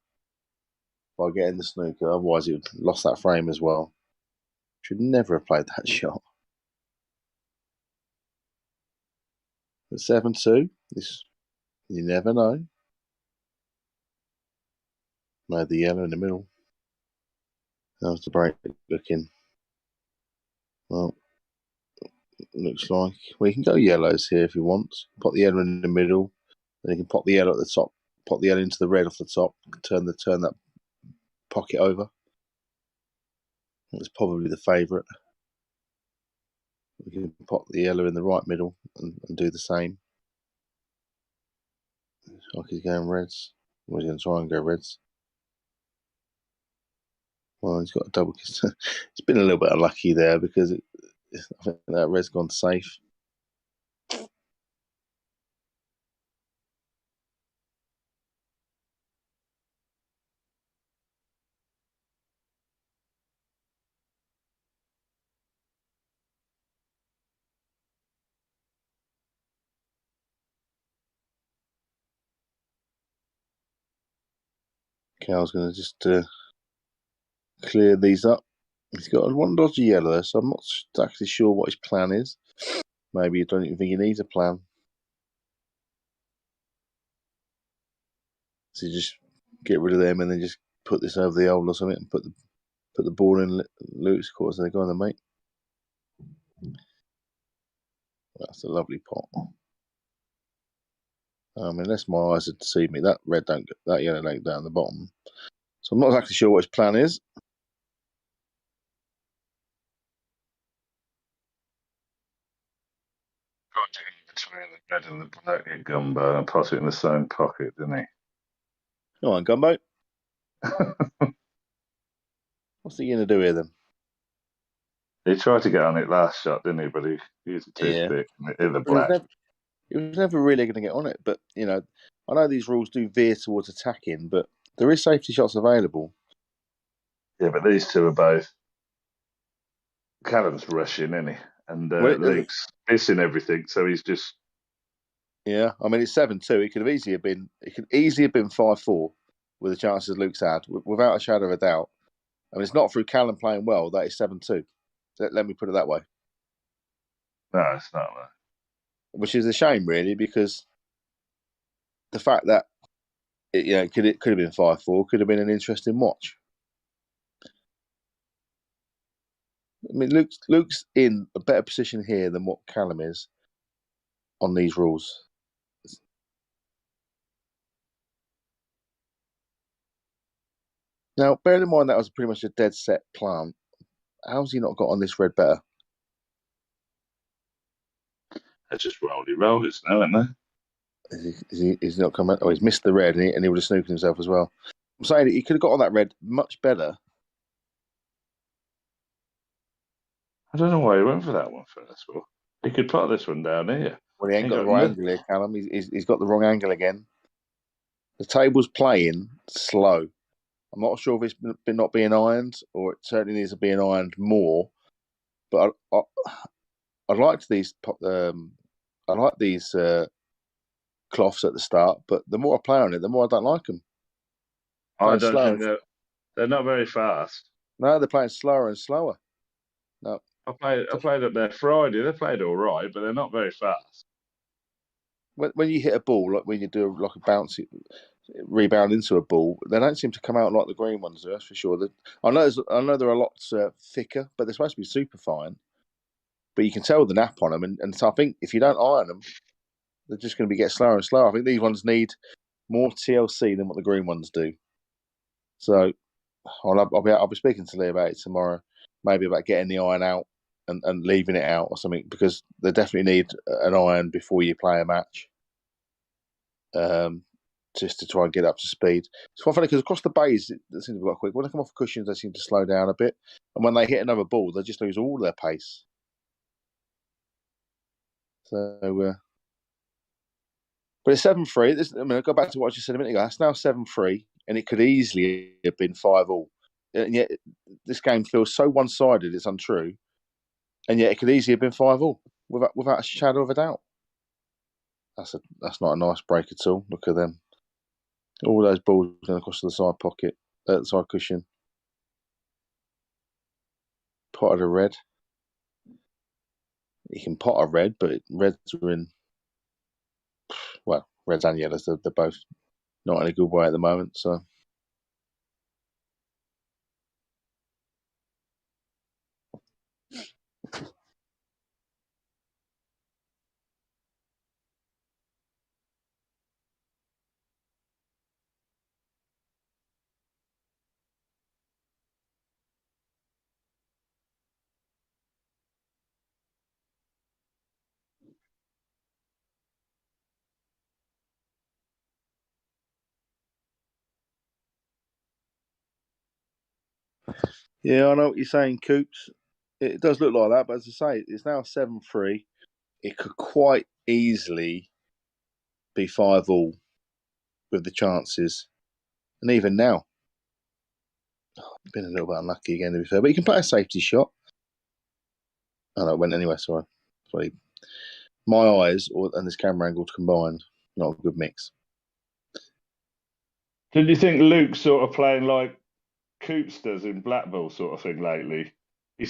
by getting the snooker. Otherwise, he would have lost that frame as well. Should never have played that shot. At 7-2, this you never know. Made the yellow in the middle. That was the break looking. Well, looks like we can go yellows here if you want. Pop the yellow in the middle. Then you can pop the yellow at the top. Pop the yellow into the red off the top. Turn that pocket over. It's probably the favourite. We can pop the yellow in the right middle and do the same. Looks like he's going reds. Or he's going to try and go reds. Well, he's got a double. It's been a little bit unlucky there because I think that red's gone safe. Cal's going to just clear these up. He's got one dodgy yellow, so I'm not actually sure what his plan is. Maybe you don't even think he needs a plan. So you just get rid of them and then just put this over the hole or something and put the ball in Luke's court. So they go on the mate. That's a lovely pot. Unless my eyes had deceived me, that yellow don't go down the bottom. So I'm not exactly sure what his plan is. Between the red and the black at Gumbo and put it in the same pocket, didn't he? Come on, Gumbo. What's he going to do here then? He tried to get on it last shot, didn't he? But he used a toothpick in the black. He was never really going to get on it. But, I know these rules do veer towards attacking, but there is safety shots available. Yeah, but these two are both. Callum's rushing, isn't he? And Luke's missing everything, so he's just. Yeah, I mean it's 7-2. It could easily have been 5-4 with the chances Luke's had, without a shadow of a doubt. I mean, it's not through Callum playing well. That is 7-2. Let me put it that way. No, it's not. Which is a shame, really, because the fact that it could have been 5-4 could have been an interesting watch. I mean, Luke's in a better position here than what Callum is on these rules. Now, bearing in mind that was pretty much a dead set plan, how's he not got on this red better? They're just rollers now, aren't they? He's not coming. Oh, he's missed the red, and he would have snooked himself as well. I'm saying he could have got on that red much better. I don't know why he went for that one first. Well, he could put this one down here. Well, he ain't got the right angle here, Callum. He's got the wrong angle again. The table's playing slow. I'm not sure if it's been not being ironed, or it certainly needs to be ironed more. But I liked these. I like these cloths at the start, but the more I play on it, the more I don't like them. I don't think they're not very fast. No, they're playing slower and slower. No, I played up there Friday. They played all right, but they're not very fast. When you hit a ball, like when you do like a bouncy rebound into a ball, they don't seem to come out like the green ones do. That's for sure. I know they're a lot thicker, but they're supposed to be super fine. But you can tell the nap on them, and so I think if you don't iron them, they're just going to get slower and slower. I think these ones need more TLC than what the green ones do. So I'll be speaking to Lee about it tomorrow, maybe about getting the iron out and leaving it out or something, because they definitely need an iron before you play a match. Just to try and get up to speed. It's quite funny because across the bays, it seems to be quite quick. When they come off cushions, they seem to slow down a bit. And when they hit another ball, they just lose all their pace. So, but it's 7-3. I mean, I'll go back to what I just said a minute ago. That's now 7-3, and it could easily have been 5-5. And yet, this game feels so one-sided, it's untrue. And yet, it could easily have been 5-5 without a shadow of a doubt. That's not a nice break at all. Look at them. All those balls going across to the side pocket, the side cushion. Pot of the red. You can pot a red, but reds are in. Well, reds and yellows, they're both not in a good way at the moment. So. Yeah, I know what you're saying, Coops. It does look like that, but as I say, it's now 7-3. It could quite easily be 5-5 with the chances. And even now, been a little bit unlucky again, to be fair. But you can play a safety shot. Oh, no, it went anyway, sorry. My eyes and this camera angle combined, not a good mix. Did you think Luke's sort of playing like Coops does in Blackpool sort of thing lately? He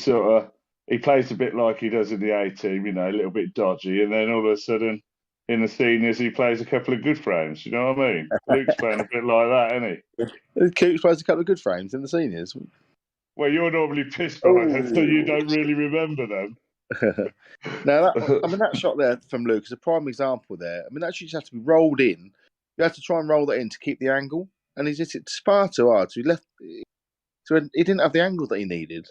plays a bit like he does in the A team, a little bit dodgy, and then all of a sudden in the seniors he plays a couple of good frames. You know what I mean? Luke's playing a bit like that, isn't he? Coops plays a couple of good frames in the seniors. Well, you're normally pissed by them, so you don't really remember them. Now, that shot there from Luke is a prime example there. I mean, that just has to be rolled in. You have to try and roll that in to keep the angle, and he's hit it far too hard. So he didn't have the angle that he needed,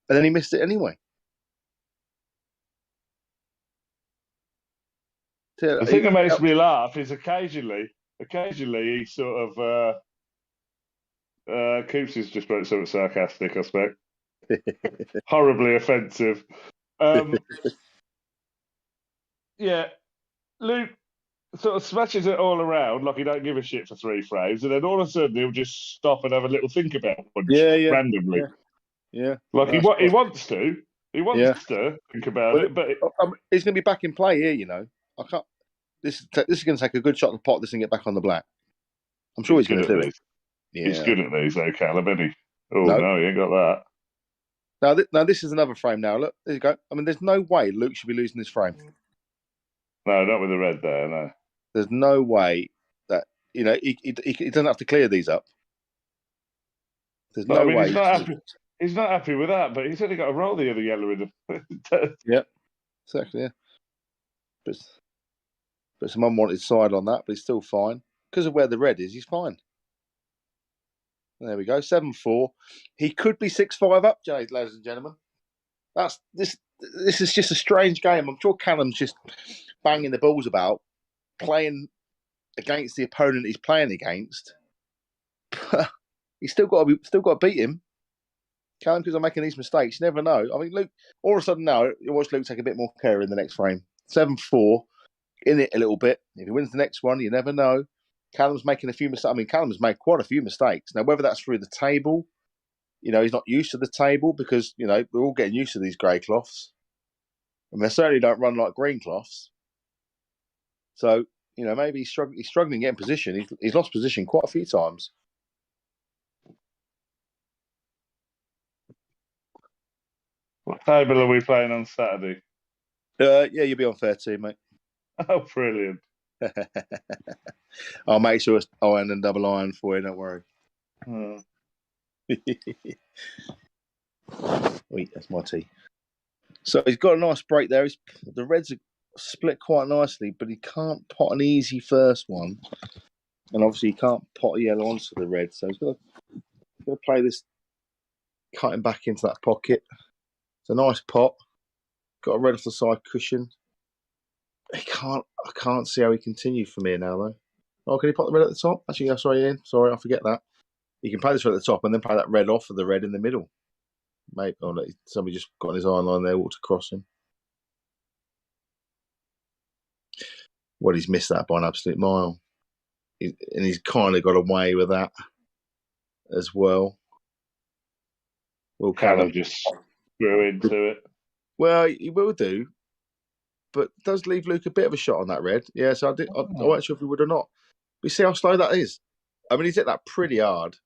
and then he missed it anyway. The thing that makes me laugh is occasionally he sort of Coops is just sort of sarcastic, I expect. Horribly offensive. Yeah, Luke sort of smashes it all around like he don't give a shit for 3 frames, and then all of a sudden he'll just stop and have a little think about one randomly. Yeah. Like he wants to, He wants to think about it, but he's going to be back in play here. You know, I can't. This is going to take a good shot to pot this and get back on the black. I'm sure he's going to do it. Yeah. He's good at these, though, Callum, isn't he? Oh, No. no, he ain't got that. Now this is another frame now. Look, there you go. I mean, there's no way Luke should be losing this frame. No, not with the red there, no. There's no way that, you know, he doesn't have to clear these up. There's no way. He's not happy with that, but he's only got to roll the other yellow in the... Yeah, exactly, yeah. But some unwanted side on that, but he's still fine. Because of where the red is, he's fine. There we go, 7-4. He could be 6-5 up, ladies and gentlemen. This is just a strange game. I'm sure Callum's just banging the balls about, playing against the opponent he's playing against. He's still got to beat him. Callum, because I'm making these mistakes. You never know. I mean, Luke, all of a sudden now, you watch Luke take a bit more care in the next frame. 7-4, in it a little bit. If he wins the next one, you never know. Callum's making a few mistakes. I mean, Callum's made quite a few mistakes. Now, whether that's through the table, you know, he's not used to the table because, you know, we're all getting used to these grey cloths. And they certainly don't run like green cloths. So, you know, maybe he's struggling to get in position. He's lost position quite a few times. What table are we playing on Saturday? Yeah, you'll be on 13, mate. Oh, brilliant. I'll make sure it's iron and double iron for you, don't worry. Wait, that's my tea. So he's got a nice break there. The reds are split quite nicely, but he can't pot an easy first one. And obviously he can't pot a yellow onto the red. So he's got to play this, cutting back into that pocket. It's a nice pot. Got a red off the side cushion. I can't see how he continues from here now, though. Oh, can he put the red at the top? Actually, sorry, Ian. Sorry, I forget that. He can play this red at the top and then play that red off of the red in the middle. Maybe somebody just got on his iron line there, walked across him. Well, he's missed that by an absolute mile. And he's kind of got away with that as well. Will Callum just screw into it. Well, he will do. But does leave Luke a bit of a shot on that red. Yeah, so I wasn't sure if he would or not. We see how slow that is. I mean, he's hit that pretty hard.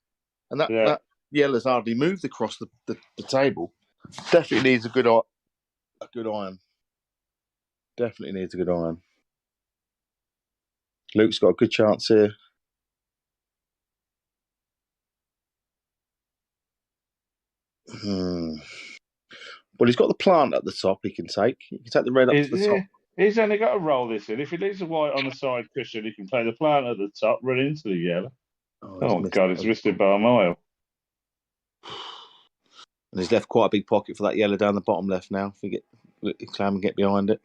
And that yellow's hardly moved across the table. Definitely needs a good iron. Definitely needs a good iron. Luke's got a good chance here. Well, he's got the plant at the top he can take. He can take the red up to the top. He's only got to roll this in. If he leaves the white on the side cushion, he can play the plant at the top, run into the yellow. Oh God, he's missed it by a mile. And he's left quite a big pocket for that yellow down the bottom left now. If we get Clam and get behind it.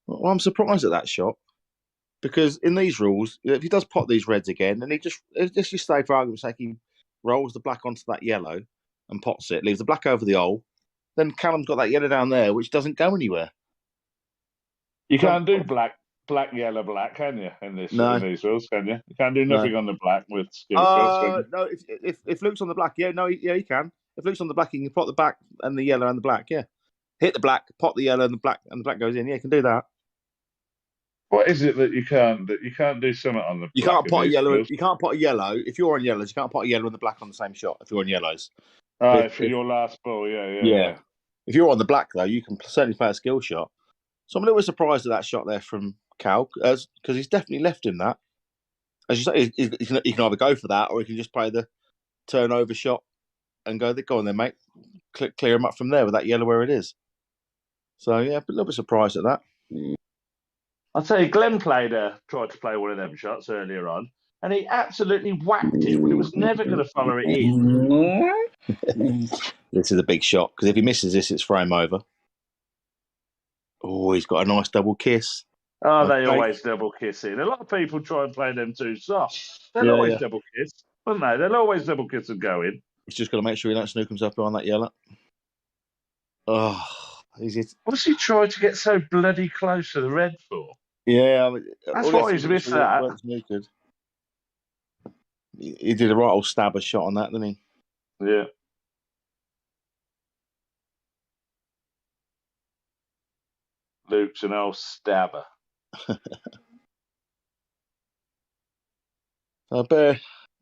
Well, I'm surprised at that shot. Because in these rules, if he does pot these reds again, and just say for argument's sake, he rolls the black onto that yellow and pots it, leaves the black over the hole, then Callum's got that yellow down there, which doesn't go anywhere. You can't do black, yellow, black, can you? In these rules, can you? You can't do nothing on the black with skill shots, can you? No, if Luke's on the black, he can. If Luke's on the black, he can pot the black and the yellow and the black, yeah. Hit the black, pot the yellow and the black goes in. Yeah, you can do that. What is it that you can't do? You can't do something on the. You can't pot a yellow. You can't pot a yellow. If you're on yellows, you can't pot a yellow and the black on the same shot. If you're on yellows. For your last ball, yeah. If you're on the black though, you can certainly play a skill shot. So I'm a little bit surprised at that shot there from Cal, because he's definitely left him that. As you say, he can either go for that or he can just play the turnover shot and go on then, mate. Clear him up from there with that yellow where it is. So yeah, a little bit surprised at that. I'll tell you, Glenn tried to play one of them shots earlier on, and he absolutely whacked it, but it was never going to follow it in. This is a big shot, because if he misses this, it's frame over. Oh, he's got a nice double kiss. Oh, they always double kiss in. A lot of people try and play them too soft. They'll always double kiss, won't they? They'll always double kiss and go in. He's just got to make sure he don't snook himself behind that yellow. Oh, what's he trying to get so bloody close to the red for? Yeah, I mean, that's why he's missed that. He did a right old stabber shot on that, didn't he? Yeah. Luke's an old stabber.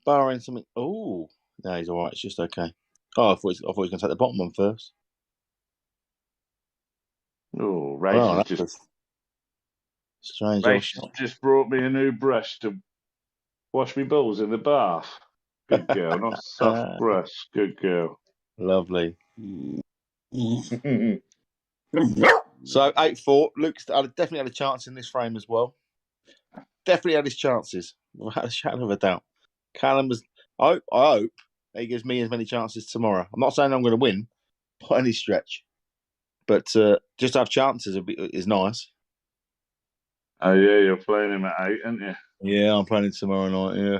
Barring something. Oh, no, he's all right. It's just okay. Oh, I thought he was going to take the bottom one first. Oh, Race Well, has that was strange. just brought me a new brush to wash me balls in the bath. Good girl, not soft brush. Good girl. Lovely. So 8-4. Luke's definitely had a chance in this frame as well. Definitely had his chances, without a shadow of a doubt. Callum was. I hope he gives me as many chances tomorrow. I'm not saying I'm going to win by any stretch, but just to have chances is nice. Oh yeah, you're playing him at 8, aren't you? Yeah, I'm playing tomorrow night. Yeah.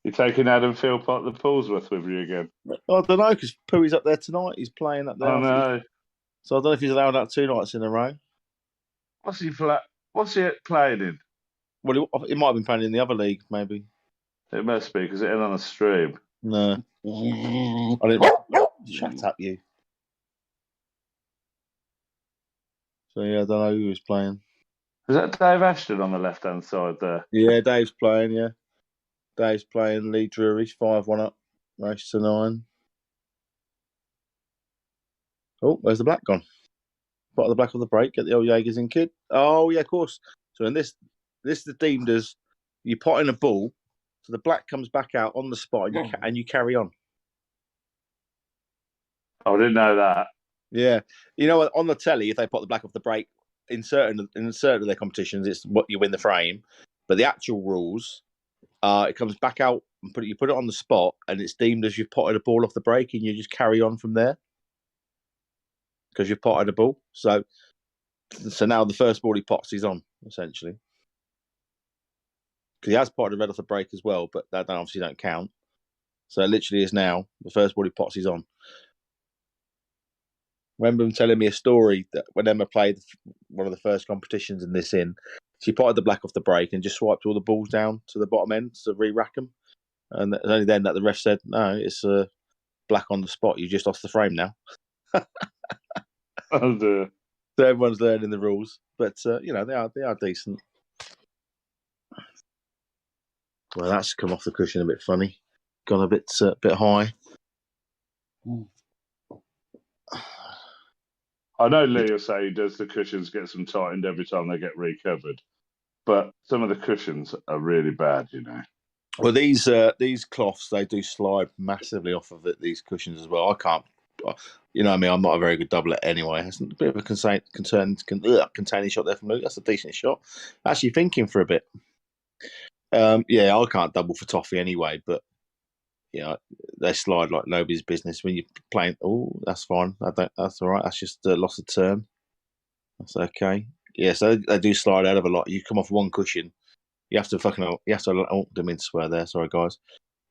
You're taking Adam Philpott the Paulsworth with you again. I don't know because Pooey's up there tonight. He's playing up there. Oh no. So I don't know if he's allowed out 2 nights in a row. What's he playing in? Well, he might have been playing in the other league, maybe. It must be because it's on a stream. No. I didn't. Shut up, you. So yeah, I don't know who was playing. Is that Dave Ashton on the left-hand side there? Yeah, Dave's playing. Yeah, Dave's playing. Lee Drury's 5-1 up. Race to 9. Oh, where's the black gone? Part of the black of the break. Get the old Jaegers in, kid. Oh yeah, of course. So in this is deemed as you pot in a ball, so the black comes back out on the spot, and you carry on. Oh, I didn't know that. Yeah, you know, on the telly, if they pot the black off the break in certain of their competitions, it's what you win the frame. But the actual rules, it comes back out and you put it on the spot, and it's deemed as you've potted a ball off the break, and you just carry on from there because you've potted a ball. So now the first ball he pots, he's on essentially because he has potted a red off the break as well, but that obviously don't count. So it literally is now the first ball he pots, he's on. Remember him telling me a story that when Emma played one of the first competitions in this she potted the black off the break and just swiped all the balls down to the bottom end to re-rack them. And it was only then that the ref said, no, it's black on the spot. You just lost the frame now. Oh dear. So everyone's learning the rules. But, they are decent. Well, that's come off the cushion a bit funny. Gone a bit high. I know Lee will say he does the cushions, gets them tightened every time they get recovered. But some of the cushions are really bad, you know. Well, these cloths, they do slide massively off of it, these cushions as well. I can't, you know what I mean? I'm not a very good doubler anyway. It's a bit of a containing shot there from Luke. That's a decent shot. Actually thinking for a bit. Yeah, I can't double for toffee anyway, but they slide like nobody's business when you're playing. Oh, that's fine. That's all right. That's just lost a turn. That's okay. Yeah, so they do slide out of a lot. You come off one cushion, you have to didn't mean to swear there. Sorry, guys.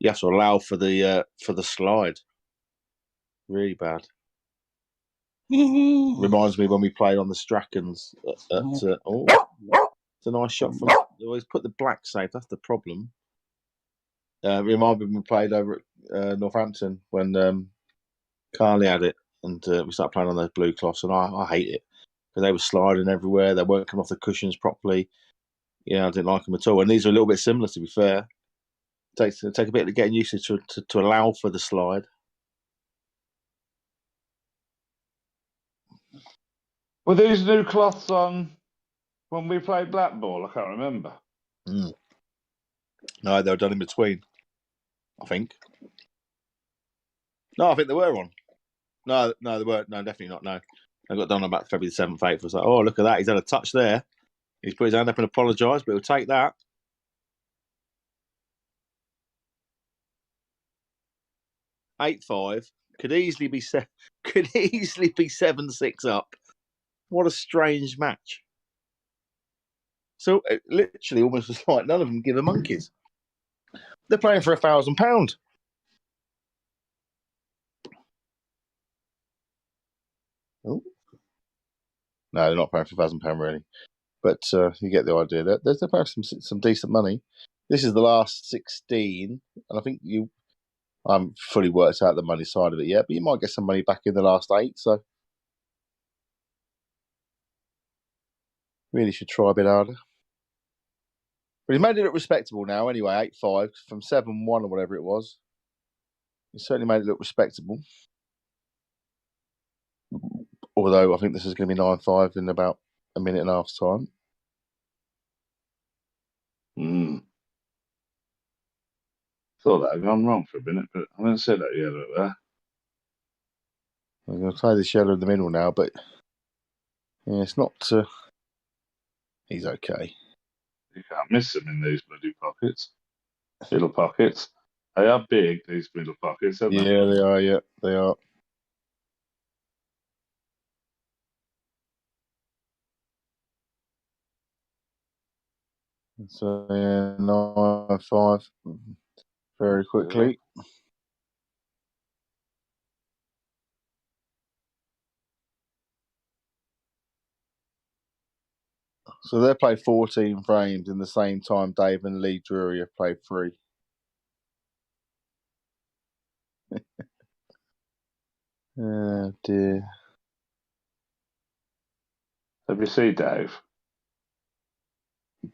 You have to allow for the slide. Really bad. Reminds me when we played on the Strackens. It's a nice shot from. They always put the black safe. That's the problem. Reminds me when we played over at Northampton when Carly had it, and we started playing on those blue cloths, and I hate it because they were sliding everywhere. They weren't coming off the cushions properly. Yeah, I didn't like them at all. And these are a little bit similar, to be fair. It takes a bit of getting used to allow for the slide. Were these new cloths on when we played black ball? I can't remember. No, they were done in between, I think. No, I think they were on. No, they weren't. No, definitely not. No. They got done on about February the 7th, 8th. I was like, oh, look at that. He's had a touch there. He's put his hand up and apologised, but he'll take that. Eight 5 could easily be 7-6 up. What a strange match. So it literally almost was like none of them give a monkeys. They're playing for £1,000. Oh. No, they're not paying for £1,000 really. But you get the idea. They're paying some decent money. This is the last 16, and I think I haven't fully worked out the money side of it yet, but you might get some money back in the last 8. So Really should try a bit harder. But he's made it look respectable now anyway, 8-5 from 7-1 or whatever it was. He certainly made it look respectable. Although I think this is going to be 9-5 in about a minute and a half's time. Thought that had gone wrong for a minute, but I didn't say that yellow there. I'm going to play this yellow in the middle now, but yeah, it's not. He's okay. You can't miss them in these bloody pockets. Middle pockets. They are big, these middle pockets, aren't they? Yeah, they are. Yeah, they are. So yeah, 9-5 very quickly. So they played 14 frames in the same time Dave and Lee Drury have played 3. Oh dear. Have you seen Dave?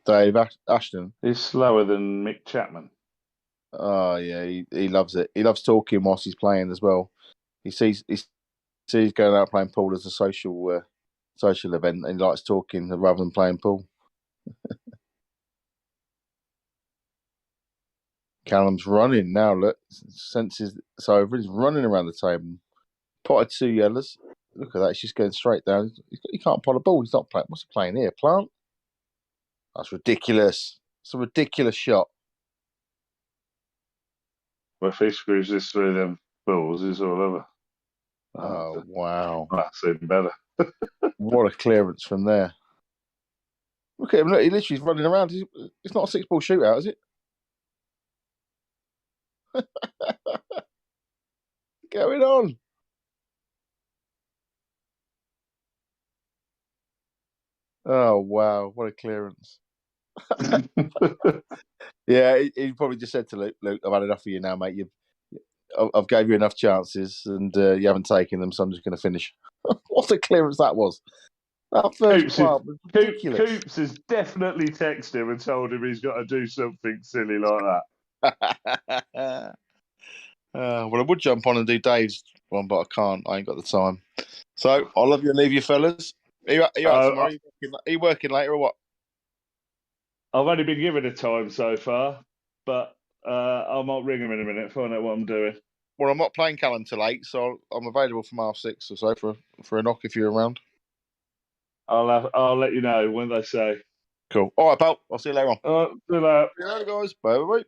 Dave Ashton. He's slower than Mick Chapman. Oh yeah, he loves it. He loves talking whilst he's playing as well. He sees going out playing pool as a social event, and he likes talking rather than playing pool. Callum's running now. Look, senses it's over. He's running around the table. Potted 2 yellows. Look at that. He's just going straight down. He can't pot a ball. He's not playing. What's he playing here? Plant? That's ridiculous. It's a ridiculous shot. Well, if he screws this through them balls, he's all over. Oh, wow. That's even better. What a clearance from there. Look at him. Look, he literally is running around. It's not a 6-ball shootout, is it? Going on. Oh, wow. What a clearance. Yeah, he probably just said to Luke, I've had enough of you now, mate. I've gave you enough chances and you haven't taken them, so I'm just going to finish. What a clearance that was. That first part was ridiculous. Coops has definitely texted him and told him he's got to do something silly like that. Well, I would jump on and do Dave's one, but I can't. I ain't got the time. So I'll love you and leave you, fellas. Are you out tomorrow? Are you working later or what? I've only been given a time so far, but I might ring him in a minute, find out what I'm doing. Well, I'm not playing Callum till 8, so I'm available from 6:30 or so for a knock if you're around. I'll let you know when they say. Cool. All right, pal. I'll see you later on. All right, see you later. See you later, guys. Bye, bye.